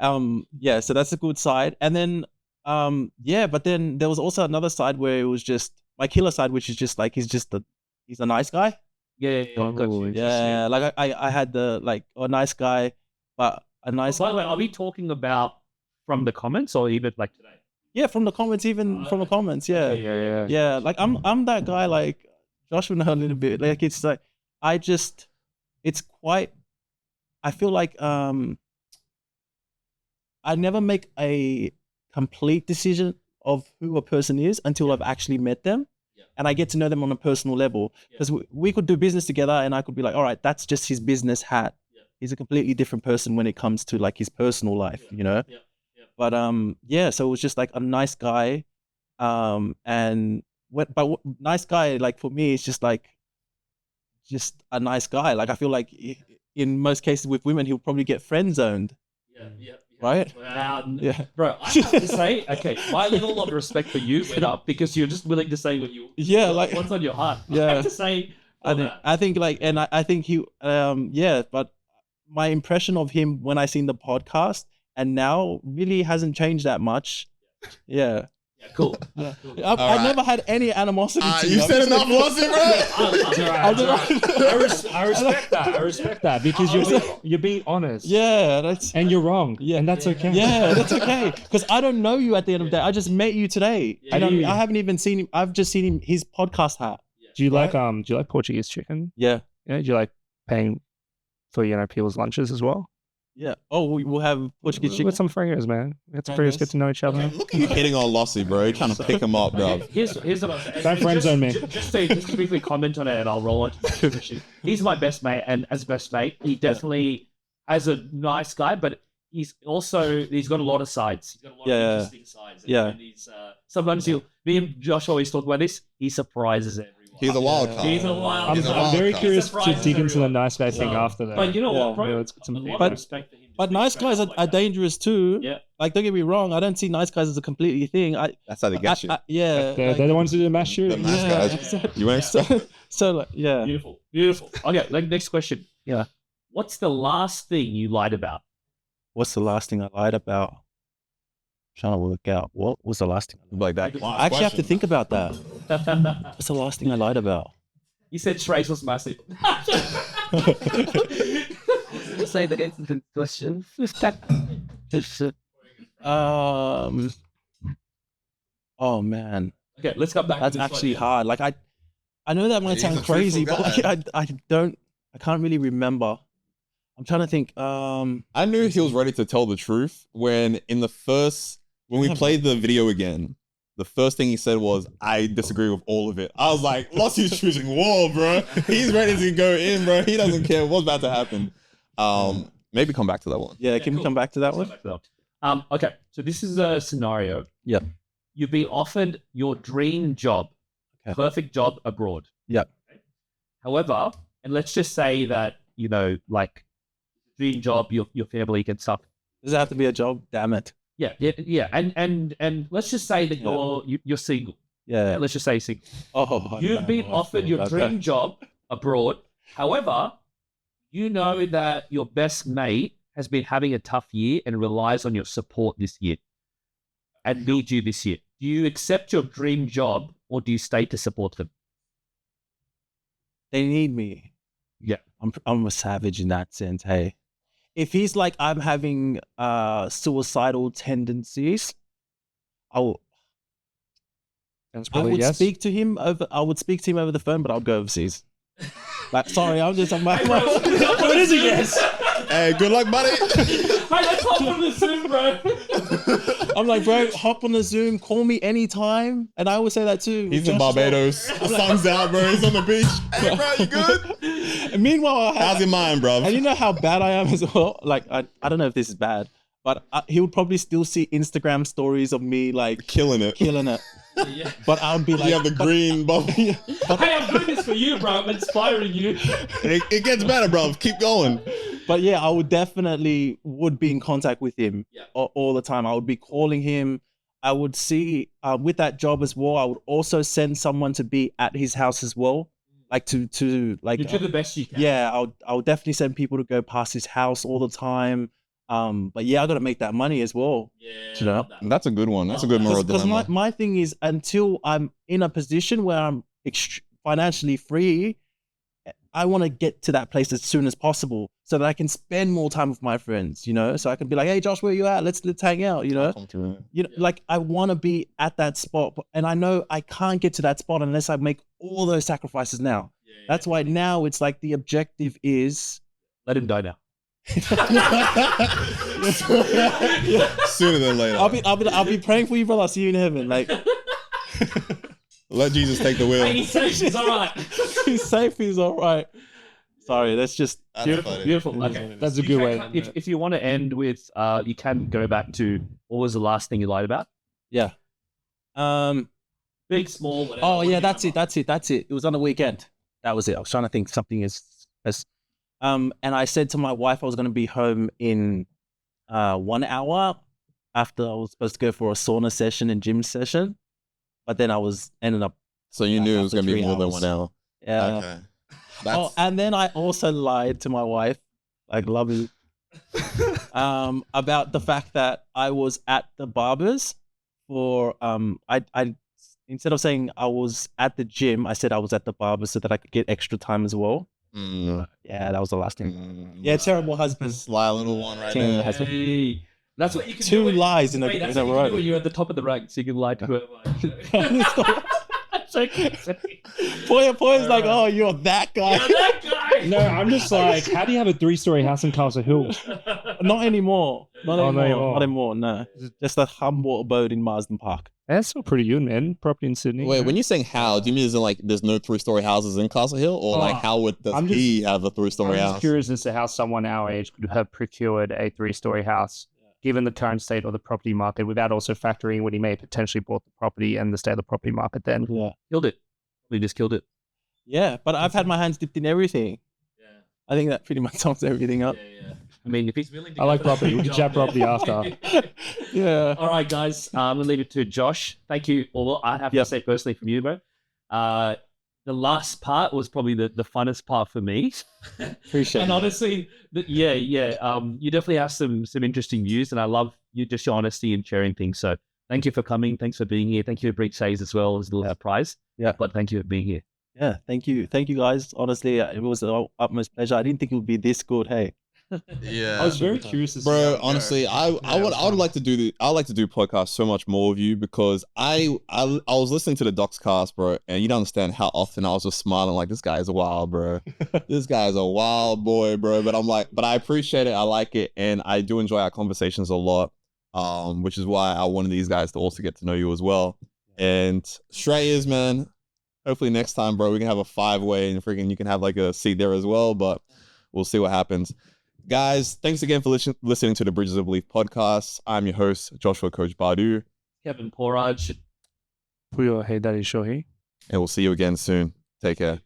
Yeah, so that's a good side. And then, but then there was also another side where it was just my killer side, which is just he's a nice guy. Yeah. I had a nice guy, but a nice. By the way, are we talking about from the comments or even today? Yeah, from the comments, from the comments. Yeah. Yeah. I'm that guy. Josh would know a little bit. It's quite. I feel like I never make a complete decision of who a person is until I've actually met them. And I get to know them on a personal level because we could do business together and I could be like, all right, that's just his business hat. He's a completely different person when it comes to his personal life, But yeah, so it was just like a nice guy. Nice guy, like for me, it's just like just a nice guy. Like I feel like in most cases with women, he'll probably get friend zoned. Yeah. Right? Yeah. Bro, I have to say, okay, my level of respect for you went up because you're just willing to say what's on your heart. Yeah. I have to say, I think he, but my impression of him when I seen the podcast and now really hasn't changed that much. Yeah. Yeah, cool. I never had any animosity to you. Said enough, Losi, I respect that. I respect that because you're being honest. Yeah, and you're wrong. Yeah, and that's okay. Yeah, that's okay. Because I don't know you at the end of the day. I just met you today. I haven't even seen him. I've just seen his podcast hat. Do you like Portuguese chicken? Yeah. Yeah. Do you like paying for people's lunches as well? Yeah. Oh, we'll have Portuguese chicken with some friends, man. Let's get to know each other. Look at you hitting on Losi, bro. You're trying to pick him up, bro. Here's what I'm saying. Don't friend zone me. Just to quickly comment on it, and I'll roll on to the shit. He's my best mate, and as best mate, he definitely as a nice guy, but he's got a lot of sides. He's got a lot of interesting sides. And he's, sometimes me and Josh always talk about this. He surprises everyone. He's a wild card. He's a wild card. I'm very curious to dig into the nice guy thing after that. But you know what, bro? Let's get some respect for him. But nice guys are dangerous too. Yeah. Like, don't get me wrong. I don't see nice guys as a completely thing. That's how they get you. Yeah. They're the ones who do the mass shooting. Nice guys. You ain't so like, yeah. Beautiful. Okay, next question. Yeah. What's the last thing you lied about? What's the last thing I lied about? I'm trying to work out what was the last thing. Like that. I actually have to think about that. What's the last thing I lied about? You said Trace was massive. Say the instant question. Oh man. Okay, let's come back. That's actually hard. Like I know that might sound crazy, but like, I can't really remember. I'm trying to think. I knew he was ready to tell the truth when we played the video again. The first thing he said was, "I disagree with all of it." I was like, "Losi's choosing war, bro. He's ready to go in, bro. He doesn't care what's about to happen." Maybe come back to that one. Yeah, can we come back to that one? Okay, so this is a scenario. Yeah. You've been offered your dream job, perfect job abroad. Yep. However, and let's just say that, like, dream job, your family can suck. Does it have to be a job? Damn it. Yeah. And let's just say that you're single. Yeah. Let's just say single. Oh, You've been offered your dream job abroad. However, you know that your best mate has been having a tough year and relies on your support this year and needs you this year. Do you accept your dream job or do you stay to support them? They need me. Yeah. I'm a savage in that sense. Hey, if he's like, I'm having suicidal tendencies, I would speak to him over the phone, but I'll go overseas. Like, sorry, I'm my what is it? Yes. Hey, good luck, buddy. Hey, let's hop on the Zoom, bro. I'm like, bro, hop on the Zoom, call me anytime. And I always say that too. He's in Barbados. The sun's out, bro. He's on the beach. Hey, bro, you good? And meanwhile, how's your mind, bro? And you know how bad I am as well? Like, I don't know if this is bad, but he would probably still see Instagram stories of me, like, killing it. Yeah. But I would be like, you have the green bubble. Hey, I'm doing this for you, bro. I'm inspiring you. It gets better, bro. Keep going. But yeah, I would definitely be in contact with him all the time. I would be calling him. I would see with that job as well. I would also send someone to be at his house as well, like to like. You do the best you can. Yeah, I would definitely send people to go past his house all the time. But yeah, I got to make that money as well. Yeah, you know? That's a good one. That's a good moral dilemma. Because my thing is, until I'm in a position where I'm financially free, I want to get to that place as soon as possible so that I can spend more time with my friends, you know? So I can be like, hey, Josh, where you at? Let's hang out, you know? Like, I want to be at that spot, and I know I can't get to that spot unless I make all those sacrifices now. That's why now it's like the objective is... Let him die now. Sooner than later. I'll be praying for you, brother. I'll see you in heaven. Like, let Jesus take the wheel. Hey, he's safe. He's all right. He's safe. He's all right. Sorry, that's just That's Beautiful, funny. beautiful. Okay, That's a You good can way. cut- If you want to end with, you can go back to what was the last thing you lied about? yeah. Big, small, whatever. Oh What yeah, do you that's it. It was on the weekend. That was it. I was trying to think something as and I said to my wife I was going to be home in 1 hour after I was supposed to go for a sauna session and gym session, but then I was ended up. So you Back knew it was after going to be 3 more than hours. 1 hour. Yeah. Okay. Oh, That's and then I also lied to my wife, like lovely, about the fact that I was at the barber's for I instead of saying I was at the gym, I said I was at the barber so that I could get extra time as well. Yeah, that was the last thing. Yeah, terrible husband. Sly little one right King there. has Hey, that's what you can Two do. lies in a Wait, that's in a what you can do row. when you're at the top of the ranks. You can lie to whoever. Poya's like, oh, you're that guy. that guy. No, I'm just like, how do you have a 3-story house in Castle Hill? Not anymore. Not Oh, anymore. not anymore. Not anymore. No, just a humble abode in Marsden Park. That's still pretty good, man. Property in Sydney. Wait, when you're saying how, do you mean as in like there's no 3-story houses in Castle Hill, or like how I'm just- he have a I'm 3-story just house? curious as to how someone our age could have procured a 3-story house, given the current state of the property market, without also factoring when he may have potentially bought the property and the state of the property market then. Yeah. Killed it. We just killed it. Yeah, but I've had my hands dipped in everything. Yeah. I think that pretty much sums everything up. Yeah. I mean, if he's willing to I go like for that property. We big can job, chat property after. Yeah. All right, guys. We'll leave it to Josh. Thank you. Although I have to say personally from you, bro. The last part was probably the funnest part for me. Appreciate And it. honestly, you definitely have some interesting views, and I love your honesty and sharing things. So thank you for coming. Thanks for being here. Thank you for bringing Shays as well as a little surprise. Yeah. But thank you for being here. Yeah, thank you guys. Honestly, it was an utmost pleasure. I didn't think it would be this good. Hey, Yeah. I was very curious to see Bro, how it honestly, goes. I would like to do I would like to do podcasts so much more with you, because I was listening to the Docs cast, bro, and you don't understand how often I was just smiling like, this guy is wild, bro. This guy is a wild boy, bro. But I'm like, but I appreciate it, I like it, and I do enjoy our conversations a lot. Which is why I wanted these guys to also get to know you as well. And Shrey is, man. Hopefully next time, bro, we can have a 5-way and freaking you can have like a seat there as well, but we'll see what happens. Guys, thanks again for listening to the Bridges of Belief podcast. I'm your host, Joshua Coach Badu, Kevin Paulraj. Poya, Heidari, Shahi. and we'll see you again soon. Take care.